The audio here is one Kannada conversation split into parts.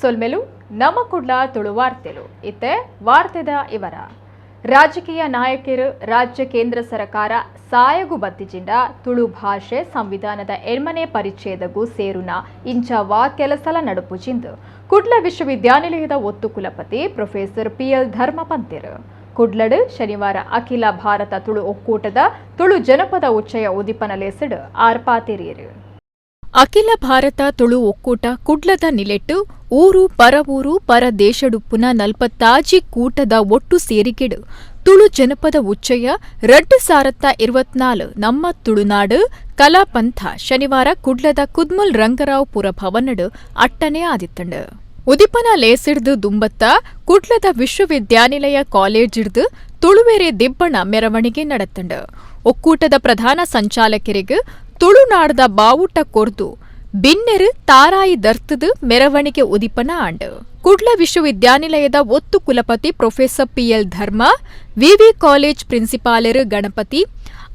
ಸೊಲ್ಮೆಲು ನಮ್ಮ ಕುಡ್ಲ ತುಳು ವಾರ್ತೆಲು ಇತ್ತೆ ವಾರ್ತೆದ ಇವರ ರಾಜಕೀಯ ನಾಯಕರು ರಾಜ್ಯ ಕೇಂದ್ರ ಸರ್ಕಾರ ಸಾಯಗು ಬತ್ತಿಜಿಂಡ ತುಳು ಭಾಷೆ ಸಂವಿಧಾನದ ಎಣ್ಮನೆ ಪರಿಚ್ಛೇದಗೂ ಸೇರುನ ಇಂಚವಾ ಕೆಲಸಲ ನಡುಪುಜಿಂದು ಕುಡ್ಲ ವಿಶ್ವವಿದ್ಯಾನಿಲಯದ ಒತ್ತು ಕುಲಪತಿ ಪ್ರೊಫೆಸರ್ ಪಿಎಲ್ ಧರ್ಮ ಪಂತಿರು ಕುಡ್ಲಡ್ ಶನಿವಾರ ಅಖಿಲ ಭಾರತ ತುಳು ಒಕ್ಕೂಟದ ತುಳು ಜನಪದ ಉಚ್ಚಯ ಉದಿಪನಲೆಸಡ್ ಆರ್ಪಾತಿರಿಯರು ಅಖಿಲ ಭಾರತ ತುಳು ಒಕ್ಕೂಟ ಕುಡ್ಲದ ನಿಲೆಟ್ಟು ಊರು ಪರ ದೇಶಡುಪ್ಪುನ 40 ಕೂಟದ ಒಟ್ಟು ಸೇರಿಕೆಡು ತುಳು ಜನಪದ ಉಚ್ಚಯ 2024 ನಮ್ಮ ತುಳುನಾಡು ಕಲಾಪಂಥ ಶನಿವಾರ ಕುಡ್ಲದ ಕುದ್ಮಲ್ ರಂಗರಾವ್ ಪುರ ಭವನಡು ಅಟ್ಟನೆ ಆದಿತ್ತಂಡು ಉದಿಪನ ಲೇಸಿಡ್ದು ದುಂಬತ್ತ ಕುಡ್ಲದ ವಿಶ್ವವಿದ್ಯಾನಿಲಯ ಕಾಲೇಜಿಡ್ದು ತುಳುವೇರೆ ದಿಬ್ಬಣ ಮೆರವಣಿಗೆ ನಡೆತಂಡು ಒಕ್ಕೂಟದ ಪ್ರಧಾನ ಸಂಚಾಲಕರಿಗೆ ತುಳುನಾಡದ ಬಾವುಟ ಕೊರ್ದು ಬಿನ್ನೆರು ತಾರಾಯಿ ದರ್ತದು ಮೆರವಣಿಗೆ ಉದಿಪನ ಆಂಡು ಕುಡ್ಲ ವಿಶ್ವವಿದ್ಯಾನಿಲಯದ ಒತ್ತು ಕುಲಪತಿ ಪ್ರೊಫೆಸರ್ ಪಿಎಲ್ ಧರ್ಮ ವಿವಿ ಕಾಲೇಜ್ ಪ್ರಿನ್ಸಿಪಾಲರು ಗಣಪತಿ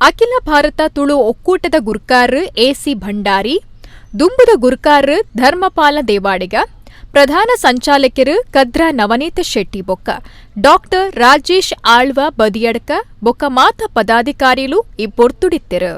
ಅಖಿಲ ಭಾರತ ತುಳು ಒಕ್ಕೂಟದ ಗುರ್ಕಾರ್ ಎಸಿ ಭಂಡಾರಿ ದುಂಬುದ ಗುರ್ಕಾರ್ ಧರ್ಮಪಾಲ ದೇವಾಡಿಗ ಪ್ರಧಾನ ಸಂಚಾಲಕರು ಕದ್ರಾ ನವನೀತ ಶೆಟ್ಟಿ ಬೊಕ್ಕ ಡಾಕ್ಟರ್ ರಾಜೇಶ್ ಆಳ್ವ ಬದಿಯಡ್ಕ ಬೊಕ್ಕ ಮಾತ ಪದಾಧಿಕಾರಿಲು ಈ ಪೊರ್ತುಡಿತ್ತೆರು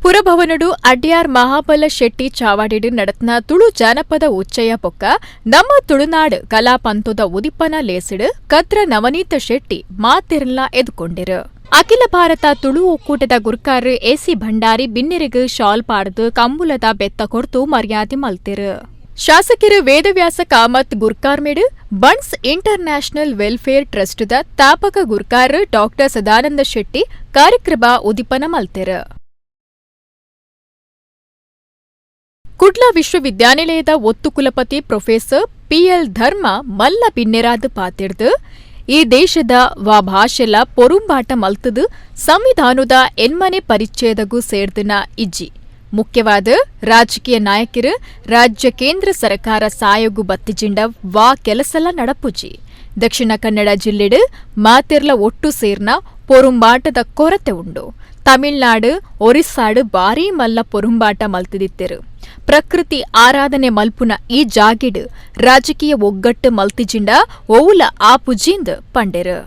ಪುರಭವನಡು ಅಡ್ಯಾರ್ ಮಹಾಬಲ ಶೆಟ್ಟಿ ಚಾವಾಡಿಡು ನಡತ್ನ ತುಳು ಜಾನಪದ ಉಚ್ಚಯ ಪೊಕ್ಕ ನಮ್ಮ ತುಳುನಾಡು ಕಲಾಪಂತದ ಉದಿಪನ ಲೇಸಿಡು ಕದ್ರ ನವನೀತ ಶೆಟ್ಟಿ ಮಾತಿರಲ್ಲ ಎದುಕೊಂಡಿರು ಅಖಿಲ ಭಾರತ ತುಳು ಒಕ್ಕೂಟದ ಗುರ್ಕಾರ್ ಎಸಿ ಭಂಡಾರಿ ಬಿನ್ನೆರಿಗು ಶಾಲ್ ಪಾಡ್ದು ಕಂಬುಲದ ಬೆತ್ತ ಕೊಡ್ತು ಮರ್ಯಾದೆ ಮಲ್ತಿರು ಶಾಸಕರು ವೇದವ್ಯಾಸ ಕಾಮತ್ ಗುರ್ಕಾರ್ಮೆಡು ಬನ್ಸ್ ಇಂಟರ್ ನ್ಯಾಷನಲ್ ವೆಲ್ಫೇರ್ ಟ್ರಸ್ಟ್ದ ತಾಪಕ ಗುರ್ಕಾರ್ ಡಾಕ್ಟರ್ ಸದಾನಂದ ಶೆಟ್ಟಿ ಕಾರ್ಯಕ್ರಮ ಉದಿಪನ ಮಲ್ತಿರು ಕುಡ್ಲ ವಿಶ್ವವಿದ್ಯಾನಿಲಯದ ಒತ್ತು ಕುಲಪತಿ ಪ್ರೊಫೆಸರ್ ಪಿಎಲ್ ಧರ್ಮ ಮಲ್ಲ ಬಿನ್ನೆರಾದ ಪಾತಿಡ್ದು ಈ ದೇಶದ ಭಾಷೆಲ ಪೊರುಂಬಾಟ ಮಲ್ತದು ಸಂವಿಧಾನದ ಎಣ್ಮನೆ ಪರಿಚ್ಛೇದಗೂ ಸೇರ್ದಿನ ಇಜ್ಜಿ ಮುಖ್ಯವಾದ ರಾಜಕೀಯ ನಾಯಕರು ರಾಜ್ಯ ಕೇಂದ್ರ ಸರ್ಕಾರ ಸಾಯಗು ಬತ್ತಿಜಿಂಡ ಕೆಲಸಲ ನಡಪುಜಿ ದಕ್ಷಿಣ ಕನ್ನಡ ಜಿಲ್ಲೆಡು ಮಾತಿರ್ಲ ಒಟ್ಟು ಸೇರ್ನ ಪೊರುಂಬಾಟದ ಕೊರತೆ ಉಂಡು ತಮಿಳ್ನಾಡು ಒರಿಸ್ಸಾಡು ಬಾರಿ ಮಲ್ಲ ಪೊರುಂಬಾಟ ಮಲ್ತಿದಿತ್ತೆರು ಪ್ರಕೃತಿ ಆರಾಧನೆ ಮಲ್ಪುನ ಈ ಜಾಗಿಡು ರಾಜಕೀಯ ಒಗ್ಗಟ್ಟು ಮಲ್ತಿಜಿಂಡ ಓವುಲ ಆಪುಜಿಂದ ಪಂಡೆರು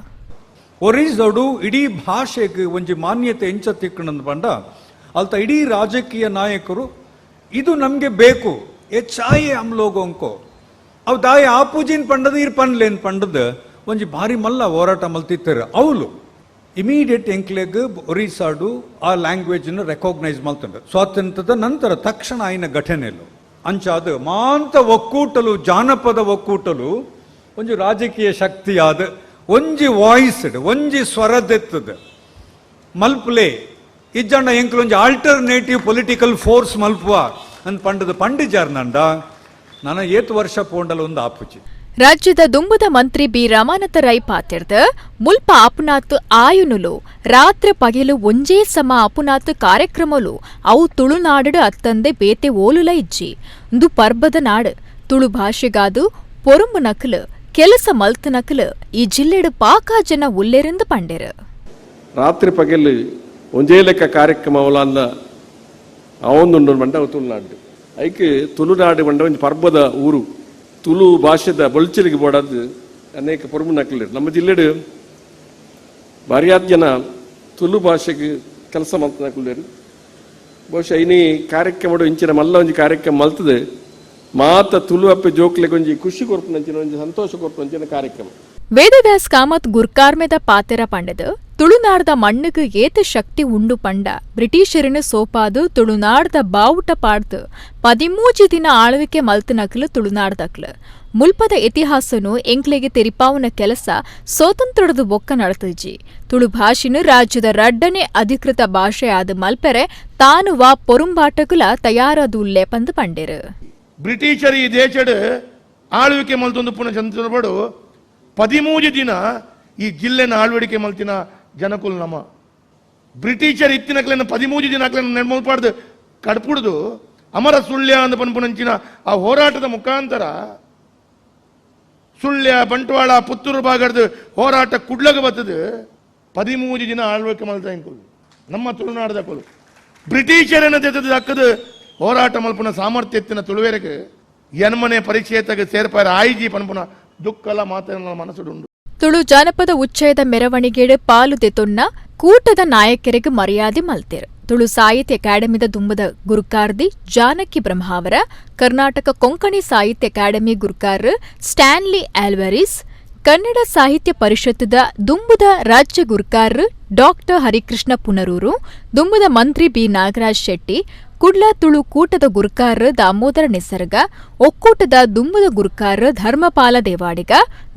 ಒರಿಸ್ಸಾಡು ಇಡೀ ಭಾಷೆಗೆ ಒಂಜಿ ಮಾನ್ಯತೆ ಎಂಚ ತಿಕ್ಕಣಂದು ಪಂಡ ಅಲ್ತ ಇಡೀ ರಾಜಕೀಯ ನಾಯಕರು ಇದು ನಮ್ಗೆ ಬೇಕು ಚಾಯೆ ಅಮ್ಲೋಗೋಂಕೋ ಅವು ದಾಯ ಆಪುಜಿನ್ ಪಂಡದ ಇರ್ ಪನ್ಲೇನ್ ಪಂಡದ ಒಂಜಿ ಭಾರಿ ಮಲ್ಲ ಹೋರಾಟ ಮಲ್ತಿತ್ತರು ಅವಳು ಇಮಿಡಿಯೇಟ್ ಎಂಕ್ಲೆಗ್ ಒರಿಸ್ಸಾಡು ಆ ಲ್ಯಾಂಗ್ವೇಜ್ ರೆಕಾಗ್ನೈಸ್ ಮಲ್ತಂಡು ಸ್ವಾತಂತ್ರ್ಯದ ನಂತರ ತಕ್ಷಣ ಆಯ್ನ ಘಟನೆಲು ಅಂಚಾದ ಮಾಂತ ಒಕ್ಕೂಟಲು ಜಾನಪದ ಒಕ್ಕೂಟಲು ಒಂಜಿ ರಾಜಕೀಯ ಶಕ್ತಿಯಾದ ಒಂಜಿ ವಾಯ್ಸ್ಡ್ ಒಂಜಿ ಸ್ವರದೆತ್ತದ ಮಲ್ಪುಲೆ ಇಜ್ಜಂಡ ಎಂಕ್ಲು ಒಂಜಿ ಆಲ್ಟರ್ನೇಟಿವ್ ಪೊಲಿಟಿಕಲ್ ಫೋರ್ಸ್ ಮಲ್ಪುವ ಅಂದ್ ಪಂಡದ ಪಂಡಿಜಾರ್ ನಂಡ ನಾನು ಏತು ವರ್ಷ ಪೋಂಡಲ ಒಂದು ಆಪುಜಿ ರಾಜ್ಯದ ದುಂಬುದ ಮಂತ್ರಿ ಬಿ ರಮಾನಾಥ ರೈ ಪಾತಿರ್ದ ಮುಲ್ಪ ಆಪುನಾತ್ ಆಯುನುಲು ರಾತ್ರಿ ಪಗೆಲು ಒಂಜೇ ಸಮ ಆಪುನಾತ್ ಕಾರ್ಯಕ್ರಮಲು ಅವು ತುಳುನಾಡು ಅತ್ತಂದೆ ಬೇತೆ ಓಲುಲ ಇಜ್ಜಿ ಇಂದು ಪರ್ಬದ ನಾಡು ತುಳು ಭಾಷೆಗಾದು ಪೊರುಂಬು ನಕಲು ಕೆಲಸ ಮಲ್ತ ನಕಲು ಈ ಜಿಲ್ಲೆಡು ಪಾಕಾ ಜನ ಉಲ್ಲೆರೆಂದು ಪಂಡೆರು ರಾತ್ರಿ ಪಗೆಲು ಒಂಜೇ ಲೆಕ್ಕ ಕಾರ್ಯಕ್ರಮ ಅವಲಂದ ಅವೊಂದುಂಡು ಬಂಡ ತುಳುನಾಡು ಐಕೆ ತುಳುನಾಡು ಬಂಡ ಒಂದು ಪರ್ಬದ ಊರು ತುಳು ಭಾಷೆದ ಬೊಳ್ಚಲಿಗೆ ಬೋಡದು ಅನೇಕ ಪೊರುಮು ನಕಲಿರು ನಮ್ಮ ಜಿಲ್ಲೆಡು ಭಾರಿಯಾದ ಜನ ತುಳು ಭಾಷೆಗೆ ಕೆಲಸ ಮಲ್ತ ನಕಲಿರು ಬಹುಶಃ ಇನಿ ಕಾರ್ಯಕ್ರಮ ಇಂಚಿನ ಮಲ್ಲ ಒಂಜಿ ಕಾರ್ಯಕ್ರಮ ಮಲ್ತದೆ ಮಾತ ತುಳು ಅಪ್ಪೆ ಜೋಕ್ಲೆಗೆ ಒಂಜಿ ಖುಷಿ ಕೊರ್ಪುನಂಚಿನ ಒಂಜಿ ಸಂತೋಷ ಕೊರ್ಪುನಂಚಿನ ಕಾರ್ಯಕ್ರಮ ವೇದವ್ಯಾಸ್ ಕಾಮತ್ ಗುರ್ಕಾರ್ಮೆದ ಪಾತೆರ ಪಂಡದು ತುಳುನಾಡದ ಮಣ್ಣುಗು ಏತ ಶಕ್ತಿ ಉಂಡು ಪಂಡ ಬ್ರಿಟಿಷರಿನ ಸೋಪಾದು ತುಳುನಾಡದ ಬಾವುಟ ಪಾಡ್ದು 13 ದಿನ ಆಳ್ವಿಕೆ ಮಲ್ತ ನಕಲು ತುಳುನಾಡದಕ್ಲು ಮುಲ್ಪದ ಇತಿಹಾಸನು ಎಂಕ್ಲೆಗೆ ತೆರಿಪಾವನ ಕೆಲಸ ಸ್ವಾತಂತ್ರ್ಯದ ಬೊಕ್ಕ ನಡತಜ್ಜಿ ತುಳು ಭಾಷೆನು ರಾಜ್ಯದ ರಡ್ಡನೆ ಅಧಿಕೃತ ಭಾಷೆಯಾದ ಮಲ್ಪೆರೆ ತಾನು ಪೊರುಂಬಾಟಗುಲ ತಯಾರಾದು ಲೇಪಂದು ಪಂಡೆರು ಬ್ರಿಟಿಷರು ಈ ದೇಶದ ಆಳ್ವಿಕೆ ಮಲ್ತೊಂದು ಪುನಃ ಚಂದ್ರಬಡು 13 ದಿನ ಈ ಜಿಲ್ಲೆನ ಆಳ್ವಡಿಕೆ ಮಲ್ತಿನ ಜನಕುಲ್ ನಮ್ಮ ಬ್ರಿಟಿಷರ್ ಇತ್ತಿನಕ್ಲೇನ 13 ದಿನ ನೆಡ್ಮಲ್ಪಾಡ್ದು ಕಡ್ಪುಡ್ದು ಅಮರ ಸುಳ್ಯ ಅಂದ ಪನ್ಪುನಂಚಿನ ಆ ಹೋರಾಟದ ಮುಖಾಂತರ ಸುಳ್ಯ ಬಂಟ್ವಾಳ ಪುತ್ತೂರು ಭಾಗದ ಹೋರಾಟ ಕುಡ್ಲಗ ಬರ್ತದೆ 13 ದಿನ ಆಳ್ವಿಕೆ ಮಲ್ತಾ ಇಂಕುಲ್ ನಮ್ಮ ತುಳುನಾಡದ ಕೊಲು ಬ್ರಿಟಿಷರನ್ನ ತೆಗೆದು ಹಾಕದು ಹೋರಾಟ ಮಲ್ಪನ ಸಾಮರ್ಥ್ಯ ಎತ್ತಿನ ತುಳುವೇರೆಗೆ ಎನ್ಮನೆ ಪರಿಚಯತೆಗೆ ಸೇರ್ಪಾರ ಆಯ್ಜಿ ಪನ್ಪುನ ದುಃಖಲ ಮಾತನ್ನ ಮನಸ್ಸುಡುಂಡು. ತುಳು ಜಾನಪದ ಉಚ್ಚಯದ ಮೆರವಣಿಗೆಡ್ ಪಾಲುದೆತೊನ್ನ ಕೂಟದ ನಾಯಕರಿಗೆ ಮರ್ಯಾದೆ ಮಲ್ತೇರು. ತುಳು ಸಾಹಿತ್ಯ ಅಕಾಡೆಮಿದ ದುಂಬದ ಗುರುಕಾರ್ದಿ ಜಾನಕಿ ಬ್ರಹ್ಮಾವರ, ಕರ್ನಾಟಕ ಕೊಂಕಣಿ ಸಾಹಿತ್ಯ ಅಕಾಡೆಮಿ ಗುರುಕಾರ್ ಸ್ಟ್ಯಾನ್ಲಿ ಆಲ್ವರಿಸ್, ಕನ್ನಡ ಸಾಹಿತ್ಯ ಪರಿಷತ್ತದ ದುಂಬುದ ರಾಜ್ಯ ಗುರುಕಾರ್ ಡಾಕ್ಟರ್ ಹರಿಕೃಷ್ಣ ಪುನರೂರು, ದುಂಬುದ ಮಂತ್ರಿ ಬಿ ನಾಗರಾಜ್ ಶೆಟ್ಟಿ, ಕುಡ್ಲ ತುಳು ಕೂಟದ ಗುರುಕಾರ್ ದಾಮೋದರ ನಿಸರ್ಗ, ಒಕ್ಕೂಟದ ದುಂಬದ ಗುರುಕಾರ್ ಧರ್ಮಪಾಲ ದೇವಾಡಿಗ,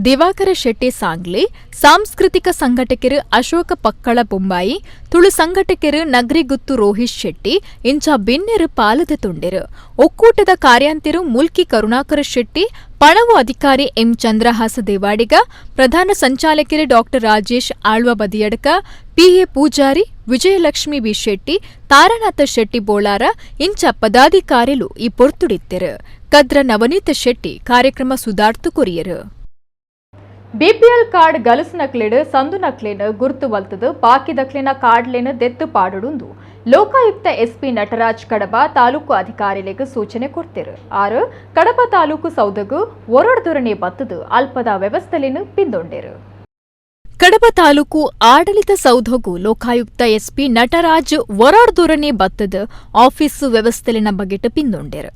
ದಿವಾಕರ ಶೆಟ್ಟಿ ಸಾಂಗ್ಲಿ, ಸಾಂಸ್ಕೃತಿಕ ಸಂಘಟಕರು ಅಶೋಕ ಪಕ್ಕಳ ಬೊಂಬಾಯಿ, ತುಳು ಸಂಘಟಕರು ನಗರಿಗುತ್ತು ರೋಹಿತ್ ಶೆಟ್ಟಿ ಇಂಚ ಬಿನ್ನೆರು ಪಾಲದ ತುಂಡೆರು. ಒಕ್ಕೂಟದ ಕಾರ್ಯಾಂತಿರು ಮುಲ್ಕಿ ಕರುಣಾಕರ ಶೆಟ್ಟಿ, ಪಣವು ಅಧಿಕಾರಿ ಎಂ ಚಂದ್ರಹಾಸ ದೇವಾಡಿಗ, ಪ್ರಧಾನ ಸಂಚಾಲಕರು doctor Rajesh Alva Badiyadka, PA Poojary, Vijayalakshmi B Shetty, Taranath Shetty Bolar ಇಂಚ ಪದಾಧಿಕಾರಿಲು ಈ ಪೊರ್ತುಡಿತ್ತೆರು. ಕದ್ರ ನವನೀತ ಶೆಟ್ಟಿ ಕಾರ್ಯಕ್ರಮ ಸುಧಾರ್ತು ಕೊರಿಯರು. ಬಿಪಿಎಲ್ ಕಾರ್ಡ್ ಗಲಸು ನಕ್ಲೆಡ್ ಸಂದು ನಕ್ಲೇನ ಗುರ್ತು ವಲ್ತದು ಬಾಕಿ ದಕ್ಲಿನ ಕಾರ್ಡ್ಲೇನ ದೆತ್ತು ಪಾಡುಡುಂದು ಲೋಕಾಯುಕ್ತ ಎಸ್ಪಿ ನಟರಾಜ್ ಕಡಬ ತಾಲೂಕು ಅಧಿಕಾರಿಗಳಿಗೆ ಸೂಚನೆ ಕೊಡ್ತಿರು. ಆರು ಕಡಬ ತಾಲೂಕು ಸೌದಗು ಒರಡ್ದೊರನೆ ಬತ್ತದು ಅಲ್ಪದ ವ್ಯವಸ್ಥೆಲೇನು ಪಿಂದೊಂಡೆರು. ಕಡಬ ತಾಲೂಕು ಆಡಳಿತ ಸೌಧಗೂ ಲೋಕಾಯುಕ್ತ ಎಸ್ಪಿ ನಟರಾಜ್ ಒರಾಡ್ದೊರನೆ ಬತ್ತದ ಆಫೀಸು ವ್ಯವಸ್ಥೆಲಿನ ಬಗೆಟ್ ಪಿಂದೊಂಡೆರು.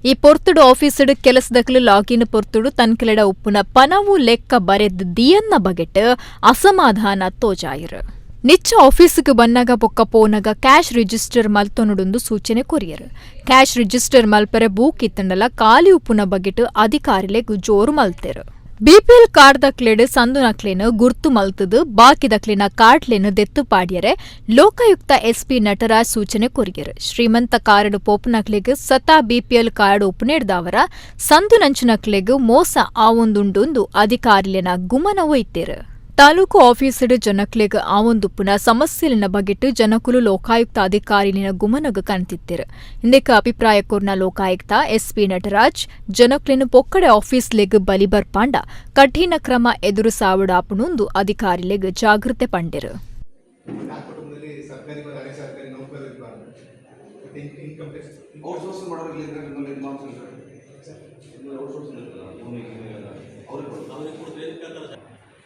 ಈ ಪೊರ್ತುಡು ಆಫೀಸಡ್ ಕೆಲಸದಕ್ಲು ಲಾಗಿನ್ ಪೊರ್ತುಡು ತನ್ಕೆಲೆಡ ಉಪ್ಪುನ ಪನವು ಲೆಕ್ಕ ಬರೆದ್ ದಿಯನ್ನ ಬಗೆಟ್ ಅಸಮಾಧಾನ ತೋಜಾಯಿರು. ನಿಚ್ಚ ಆಫೀಸಿಗೆ ಬನ್ನಾಗ ಬೊಕ್ಕ ಪೋನಾಗ ಕ್ಯಾಶ್ ರಿಜಿಸ್ಟರ್ ಮಲ್ತೊನುಡುಂದು ಸೂಚನೆ ಕೊರಿಯರು. ಕ್ಯಾಶ್ ರಿಜಿಸ್ಟರ್ ಮಲ್ಪರೆ ಬೂಕ್ ಇತ್ತಂಡಲ ಖಾಲಿ ಉಪ್ಪುನ ಬಗೆಟ್ ಅಧಿಕಾರಿಲೆಗ್ ಜೋರು ಮಲ್ತೆರು. ಬಿಪಿಎಲ್ ಕಾರ್ಡ್ ದಕ್ಲೆಡ್ ಸಂದು ನಕ್ಲೇನು ಗುರ್ತು ಮಲ್ತದು ಬಾಕಿ ದಕ್ಲಿನ ಕಾರ್ಡ್ಲೇನು ದೆತ್ತು ಪಾಡ್ಯರೆ ಲೋಕಾಯುಕ್ತ ಎಸ್ಪಿ ನಟರಾಜ್ ಸೂಚನೆ ಕೊರಿಯರು. ಶ್ರೀಮಂತ ಕಾರ್ಡ್ ಪೋಪ್ ನಕ್ಲೆಗ್ ಸತಾ ಬಿಪಿಎಲ್ ಕಾರ್ಡ್ ಉಪನೆಡ್ದವರ ಸಂದು ನಂಚು ನಕ್ಲೆಗ್ ಮೋಸ ಆವೊಂದುಂಡು ಅಧಿಕಾರಿಲಿನ ಗುಮನವು ಇತ್ತೇರು. ತಾಲೂಕು ಆಫೀಸಡ್ ಜನಕ್ಲೆಗ್ ಆವೊಂದುಪ್ಪುನ ಸಮಸ್ಯೆಲಿನ ಬಗೆಟ್ ಜನಕುಲು ಲೋಕಾಯುಕ್ತ ಅಧಿಕಾರಿಲಿನ ಗುಮನಗ ಕಣ್ತಿತ್ತೆರು. ಇಂದೆಕ ಅಭಿಪ್ರಾಯ ಕೊರ್ನ ಲೋಕಾಯುಕ್ತ ಎಸ್ಪಿ ನಟರಾಜ್ ಜನಕ್ಲೆನು ಪೊಕ್ಕಡೆ ಆಫೀಸ್ಲೆಗ್ ಬಲಿ ಬರ್ಪಾಂಡ ಕಠಿಣ ಕ್ರಮ ಎದುರು ಸಾವಡಾಪುನುಂದು ಅಧಿಕಾರಿಲೆಗ್ ಜಾಗೃತೆ ಪಂಡೆರು.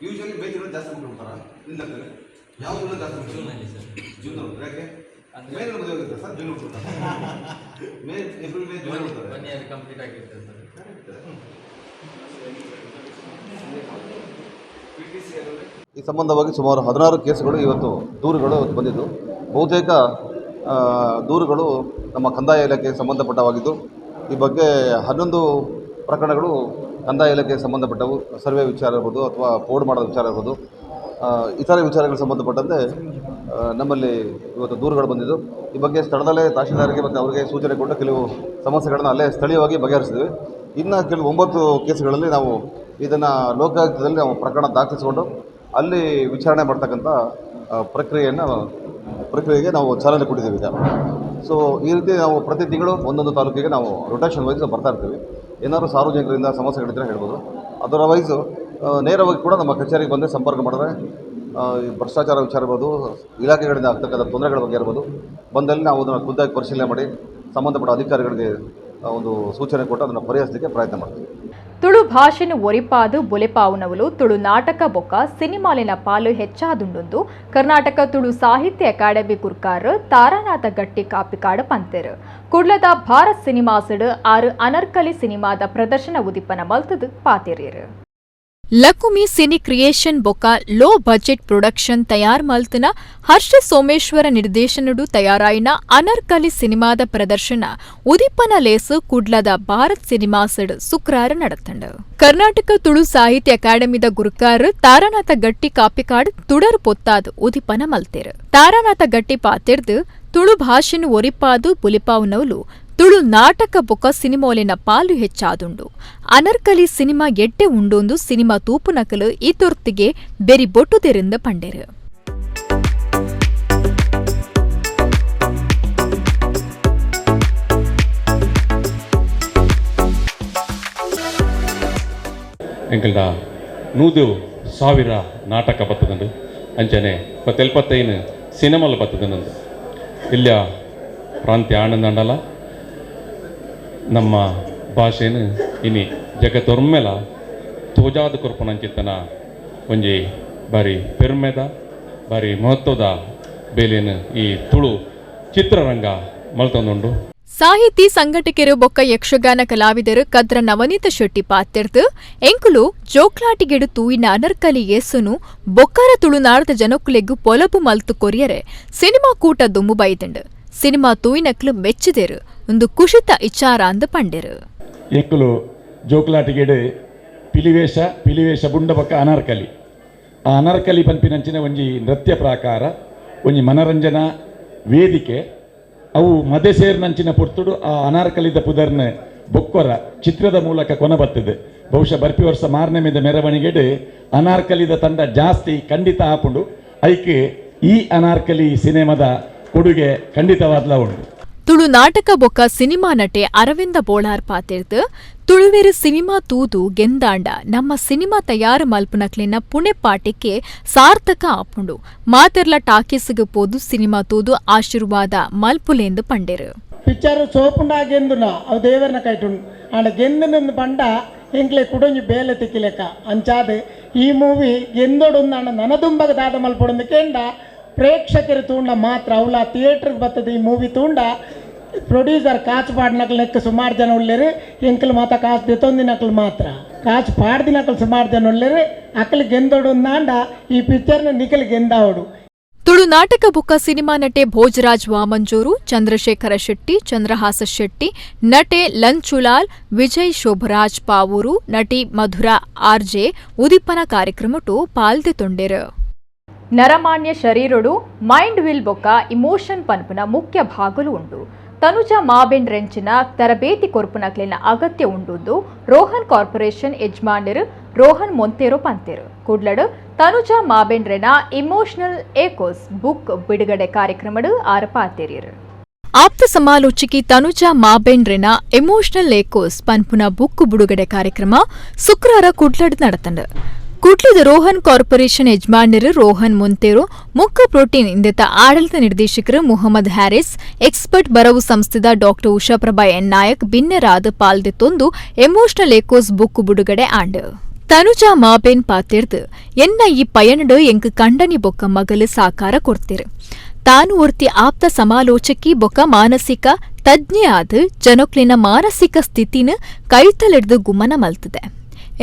ಯೂಶಲಿ ಬೇಜಾರು ಜಾಸ್ತಿ ಬಿಟ್ಬಿಡ್ತಾರ ಇಲ್ಲ ಯಾವ್ದು ಜಾಸ್ತಿ ಜೂನ್ ಯಾಕೆ ಮೇ ಮದುವೆ ಆಗುತ್ತೆ ಸರ್ ಜೂನ್ ಬಿಡ್ತಾರೆ ಮೇ ಏಪ್ರಿಲ್ ಮೇ ಜೂನ್ ಬಿಡ್ತಾರೆ ಕಂಪ್ಲೀಟ್ ಆಗಿರುತ್ತೆ ಈ ಸಂಬಂಧವಾಗಿ ಸುಮಾರು 16 ಕೇಸುಗಳು ಇವತ್ತು ದೂರುಗಳು ಬಂದಿದ್ದು ಬಹುತೇಕ ದೂರುಗಳು ನಮ್ಮ ಕಂದಾಯ ಇಲಾಖೆಗೆ ಸಂಬಂಧಪಟ್ಟವಾಗಿದ್ದು ಈ ಬಗ್ಗೆ 11 ಪ್ರಕರಣಗಳು ಕಂದಾಯ ಇಲಾಖೆಗೆ ಸಂಬಂಧಪಟ್ಟವು. ಸರ್ವೆ ವಿಚಾರ ಇರ್ಬೋದು ಅಥವಾ ಪೋರ್ಡ್ ಮಾಡೋದು ವಿಚಾರ ಇರ್ಬೋದು, ಇತರೆ ವಿಚಾರಗಳಿಗೆ ಸಂಬಂಧಪಟ್ಟಂತೆ ನಮ್ಮಲ್ಲಿ ಇವತ್ತು ದೂರುಗಳು ಬಂದಿದ್ದು ಈ ಬಗ್ಗೆ ಸ್ಥಳದಲ್ಲೇ ತಹಶೀಲ್ದಾರ್ಗೆ ಮತ್ತು ಅವರಿಗೆ ಸೂಚನೆ ಕೊಟ್ಟು ಕೆಲವು ಸಮಸ್ಯೆಗಳನ್ನು ಅಲ್ಲೇ ಸ್ಥಳೀಯವಾಗಿ ಬಗೆಹರಿಸಿದ್ವಿ. ಇನ್ನು ಕೆಲವು 9 ಕೇಸುಗಳಲ್ಲಿ ನಾವು ಇದನ್ನು ಲೋಕಾಯುಕ್ತದಲ್ಲಿ ನಾವು ಪ್ರಕರಣ ದಾಖಲಿಸಿಕೊಂಡು ಅಲ್ಲಿ ವಿಚಾರಣೆ ಮಾಡ್ತಕ್ಕಂಥ ಪ್ರಕ್ರಿಯೆಗೆ ನಾವು ಚಾಲನೆ ಕೊಟ್ಟಿದ್ದೀವಿ ಈಗ. ಸೊ ಈ ರೀತಿ ನಾವು ಪ್ರತಿ ತಿಂಗಳು ಒಂದೊಂದು ತಾಲೂಕಿಗೆ ನಾವು ರೊಟೇಷನ್ ವೈಸ್ ಬರ್ತಾ ಇರ್ತೀವಿ. ಏನಾದರೂ ಸಾರ್ವಜನಿಕರಿಂದ ಸಮಸ್ಯೆಗಳಿದ್ದರೆ ಹೇಳ್ಬೋದು. ಅದರ್ವೈಸು ನೇರವಾಗಿ ಕೂಡ ನಮ್ಮ ಕಚೇರಿಗೆ ಬಂದು ಸಂಪರ್ಕ ಮಾಡಿದ್ರೆ ಭ್ರಷ್ಟಾಚಾರ ವಿಚಾರ ಇರ್ಬೋದು, ಇಲಾಖೆಗಳಿಂದ ಆಗ್ತಕ್ಕಂಥ ತೊಂದರೆಗಳ ಬಗ್ಗೆ ಇರ್ಬೋದು, ಬಂದಲ್ಲಿ ನಾವು ಅದನ್ನು ಖುದ್ದಾಗಿ ಪರಿಶೀಲನೆ ಮಾಡಿ ಸಂಬಂಧಪಟ್ಟ ಅಧಿಕಾರಿಗಳಿಗೆ ಒಂದು ಸೂಚನೆ ಕೊಟ್ಟು ಅದನ್ನು ಪರಿಹರಿಸಲಿಕ್ಕೆ ಪ್ರಯತ್ನ ಮಾಡ್ತೀವಿ. ತುಳು ಭಾಷೆನು ಒರಿಪಾದು ಬೊಲೆಪಾವುನವಲು ತುಳು ನಾಟಕ ಬೊಕ್ಕ ಸಿನಿಮಾಲಿನ ಪಾಲು ಹೆಚ್ಚಾದುಂಡು ಕರ್ನಾಟಕ ತುಳು ಸಾಹಿತ್ಯ ಅಕಾಡೆಮಿ ಗುರ್ಕಾರ್ ತಾರಾನಾಥ ಗಟ್ಟಿ ಕಾಪಿಕಾಡ ಪಂತೆರು. ಕುಡ್ಲದ ಭಾರತ್ ಸಿನಿಮಾಸಡ್ 6 ಅನರ್ಕಲಿ ಸಿನಿಮಾದ ಪ್ರದರ್ಶನ ಉದಿಪನ ಮಲ್ತದು ಪಾತೆರಿಯರು. ಲಕುಮಿ ಸಿನಿ ಕ್ರಿಯೇಷನ್ ಬೊಕ್ಕ ಲೋ ಬಜೆಟ್ ಪ್ರೊಡಕ್ಷನ್ ತಯಾರ್ ಮಲ್ತನ ಹರ್ಷ ಸೋಮೇಶ್ವರ ನಿರ್ದೇಶನಡು ತಯಾರಾಯಿನ ಅನರ್ಕಲಿ ಸಿನಿಮಾದ ಪ್ರದರ್ಶನ ಉದಿಪನ ಲೇಸು ಕುಡ್ಲದ ಭಾರತ್ ಸಿನಿಮಾಸಡ್ ಶುಕ್ರವಾರ ನಡತಂಡ. ಕರ್ನಾಟಕ ತುಳು ಸಾಹಿತ್ಯ ಅಕಾಡೆಮಿದ ಗುರುಕಾರ್ ತಾರಾನಾಥ ಗಟ್ಟಿ ಕಾಪಿಕಾಡ್ ತುಡರ್ ಪೊತ್ತಾದ್ ಉದಿಪನ ಮಲ್ತೇರು. ತಾರಾನಾಥ ಗಟ್ಟಿ ಪಾತೆರ್ದು ತುಳು ಭಾಷೆನು ಒರಿಪಾದು ಬುಲಿಪಾವುನವಲು ತುಳು ನಾಟಕ ಬೊಕ್ಕ ಸಿನಿಮಾಲಿನ ಪಾಲು ಹೆಚ್ಚಾದುಂಡು. ಅನರ್ಕಲಿ ಸಿನಿಮಾ ಎಡ್ಡೆ ಉಂಡೊಂದು ಸಿನಿಮಾ ತೂಪುನಕಲು ಈ ತೊರ್ತಿಗೆ ಬೆರಿ ಬೊಟ್ಟುದೆರಿಂದ ಪಂಡೆರು. ಎಂಕಲ್ಡ 100,000 ನಾಟಕ ಬರ್ತದಂಡು ಅಂಚನೆ 75 ಸಿನಿಮಾಲು ಬರ್ತದನಂದು ಇಲ್ಲ ಪ್ರಾಂತ್ಯ ಆನಂದ ಅಂಡಲ ನಮ್ಮ ಭಾಷೆನು ಇನಿ ಜಗತ್ತೊರ್ಮೆಲ ತೋಜಾದ ಕೊರ್ಪಣಂಚಿತ್ತನ ಒಂಜಿ ಬಾರಿ ಪೆರ್ಮೆದ ಬಾರಿ ಮಹತ್ವದ ಬೇಲೆನು ಈ ತುಳು ಚಿತ್ರರಂಗ ಮಲ್ತೊಂದುಂಡು. ಸಾಹಿತಿ ಸಂಘಟಕರು ಬೊಕ್ಕ ಯಕ್ಷಗಾನ ಕಲಾವಿದರು ಕದ್ರ ನವನೀತ ಶೆಟ್ಟಿ ಪಾತೆರ್ದು ಎಂಕುಲು ಜೋಕ್ಲಾಟಿಗೆಡು ತೂಯಿನ ಅನರ್ಕಲಿ ಯೇಸುನು ಬೊಕ್ಕರ ತುಳುನಾಡದ ಜನಕ್ಕುಲೆಗು ಪೊಲಬು ಮಲ್ತು ಕೊರಿಯರೆ ಸಿನಿಮಾ ಕೂಟ ದುಮ್ಮು ಬೈದಂಡು ಸಿನಿಮಾ ತೂಯಿನಕ್ಲು ಮೆಚ್ಚಿದೆರು ಒಂದು ಕುಶಿತ ಇಚಾರ ಅಂದು ಪಂಡೆರು. ಎಂಕುಲು ಜೋಕ್ಲಾಟಿಗೆಡು ಪಿಲಿವೇಶ ಬುಂಡ ಬೊಕ್ಕ ಅನರ್ಕಲಿ ಆ ಅನರ್ಕಲಿ ಪನ್ಪಿನಂಚಿನ ಒಂಜಿ ನೃತ್ಯ ಪ್ರಾಕಾರ ಒಂಜಿ ಮನರಂಜನಾ ವೇದಿಕೆ ಅವು ಮದೆ ಸೇರ್ನಂಚಿನ ಪೊರ್ತುಡು ಆ ಅನಾರ್ಕಲಿದ ಪುದರ್ನ ಬೊಕ್ಕೊರ ಚಿತ್ರದ ಮೂಲಕ ಕೊನಬತ್ತದೆ. ಬಹುಶಃ ಬರ್ಪಿ ವರ್ಷ ಮಾರನೇ ಮೇದ ಮೆರವಣಿಗೆಡು ಅನಾರ್ಕಲಿದ ತಂಡ ಜಾಸ್ತಿ ಖಂಡಿತ ಆಪುಂಡು. ಐಕೆ ಈ ಅನಾರ್ಕಲಿ ಸಿನಿಮಾದ ಕೊಡುಗೆ ಖಂಡಿತವಾದ್ಲ ಉಂಟು. ತುಳು ನಾಟಕ ಬೊಕ್ಕ ಸಿನಿಮಾ ನಟೆ ಅರವಿಂದ ಬೋಳಾರ್ ಪಾತೆರ್ದು ತುಳುವೆರು ಸಿನಿಮಾ ತೂದು ಗೆಂದಾಂಡ ನಮ್ಮ ಸಿನಿಮಾ ತಯಾರು ಮಲ್ಪುನಕ್ಲಿನ ಪುಣೆಪಾಟಿಕೆ ಸಾರ್ಥಕ ಆಪುಂಡು ಮಾತೆರ್ಲ ಟಾಕೀಸ್ಗೆ ಪೋದು ಸಿನಿಮಾ ತೂದು ಆಶೀರ್ವಾದ ಮಲ್ಪುಲೆಂದು ಪಂಡೆರು. ಪಿಕ್ಚರ್ ಸೋಪುಂಡ ಗೆಂದುನ ಅವು ದೇವರನ ಕೈಟುಂಡು ಆಂಡ ಗೆಂದನಂದು ಪಂಡ ಎಂಕ್ಲೆ ಕುಡೊಂಜಿ ಬೇಲೆ ತಿಕ್ಕಿಲೆಕ್ಕ ಅಂಚಾದ ಈ ಮೂವಿ ಗೆಂದೊಡುಂದಾಂಡ ನನದುಂಬಗ ದಾದ ಮಲ್ಪೊಡೊಂದು ಕೆಂಡ ಪ್ರೇಕ್ಷಕರು ತೂಂಡ ಮಾತ್ರ ಅವಳ ಥಿಯೇಟ್ರಿಗೆ ಬರ್ತದೆ ಈ ಮೂವಿ ತೂಂಡ ಪ್ರೊಡ್ಯೂಸರ್ ಕಾಚು ಪಾಡ್ನಕ್ಲೆಕ್ಕ ಸುಮಾರು ಜನ ಉಳ್ಳೇರು ಎಂಕಲ್ ಮಾತ ಕಾಸು ದೆತ್ತೊಂದಿನಕ್ಲು ಮಾತ್ರ ಕಾಚು ಪಾಡ್ದಿನಕ್ಲು ಸುಮಾರು ಜನ ಉಳ್ಳೇರು ಅಕ್ಕಲು ಗೆಂದೊಡುಂದಾಂಡ ಈ ಪಿಕ್ಚರ್ನ ನಿಖಲ್ ಗೆಂದಾವಡು. ತುಳು ನಾಟಕ ಬುಕ್ಕ ಸಿನಿಮಾ ನಟೆ ಭೋಜರಾಜ್ ವಾಮಂಜೂರು, ಚಂದ್ರಶೇಖರ ಶೆಟ್ಟಿ, ಚಂದ್ರಹಾಸ ಶೆಟ್ಟಿ, ನಟೆ ಲಂಚುಲಾಲ್, ವಿಜಯ್ ಶೋಭರಾಜ್ ಪಾವೂರು, ನಟಿ ಮಧುರಾ ಆರ್ಜೆ ಉದಿಪ್ಪನ ಕಾರ್ಯಕ್ರಮಟು ಪಾಲ್ದೆ ತೊಂಡೆರು. ನರಮಾನ್ಯ ಶರೀರಡು ಮೈಂಡ್ ವಿಲ್ ಬೊಕ್ಕ ಇಮೋಷನ್ ಪನ್ಪುನ ಮುಖ್ಯ ಭಾಗಲು ಉಂಡು. ತನುಜ ಮಾಬೆನ್ ರೆಂಚಿನ ತರಬೇತಿ ಕೊರ್ಪುನಕ್ಲಿನ ಅಗತ್ಯ ಉಂಡುಂದು ರೋಹನ್ ಕಾರ್ಪೊರೇಷನ್ ಯಜಮಾನರು ರೋಹನ್ ಮೊಂತೇರು ಪಂತೇರು ಕುಡ್ಲಡು ತನುಜ ಮಾಬೆನ್ ರೆನ ಇಮೋಷನಲ್ ಏಕೋಸ್ ಬುಕ್ ಬಿಡುಗಡೆ ಕಾರ್ಯಕ್ರಮಡು ಆರಪಾತೇರಿಯರು. ಆಪ್ತ ಸಮಾಲೋಚಕಿ ತನುಜಾ ಮಾಬೆನ್ ರೆನ ಎಮೋಷನಲ್ ಏಕೋಸ್ ಪನ್ಪುನ ಬುಕ್ ಬಿಡುಗಡೆ ಕಾರ್ಯಕ್ರಮ ಶುಕ್ರವಾರ ಕುಡ್ಲಡ್ ನಡತಂಡು. ಕುಡ್ಲದ ರೋಹನ್ ಕಾರ್ಪೊರೇಷನ್ ಯಜಮಾನರು ರೋಹನ್ ಮೊಂತೇರು, ಮುಖ್ಯ ಪ್ರೋಟೀನ್ ಇಂದೆತ ಆಡಳಿತ ನಿರ್ದೇಶಕರು ಮುಹಮ್ಮದ್ ಹ್ಯಾರಿಸ್, ಎಕ್ಸ್ಪರ್ಟ್ ಬರವು ಸಂಸ್ಥೆದ ಡಾಕ್ಟರ್ ಉಷಾಪ್ರಭಾ ಎನ್ ನಾಯಕ್ ಬಿನ್ನೆರಾದ ಪಾಲ್ದೆತ್ತೊಂದು ಎಮೋಷನಲ್ ಏಕೋಸ್ ಬುಕ್ ಬಿಡುಗಡೆ ಆಂಡು. ತನುಜಾ ಮಾಬೆನ್ ಪಾತೆರ್ದು ಎನ್ನ ಈ ಪಯಣಡು ಎಂಕ್ ಕಂಡನಿ ಬೊಕ್ಕ ಮಗಲು ಸಾಕಾರ ಕೊಡ್ತಿರು. ತಾನು ಒರ್ತಿ ಆಪ್ತ ಸಮಾಲೋಚಕಿ ಬೊಕ್ಕ ಮಾನಸಿಕ ತಜ್ಞೆ ಆದ ಜನಕ್ಲಿನ ಮಾನಸಿಕ ಸ್ಥಿತಿನ ಕೈತಲೆಡ್ದು ಗುಮನ ಮಲ್ತದೆ.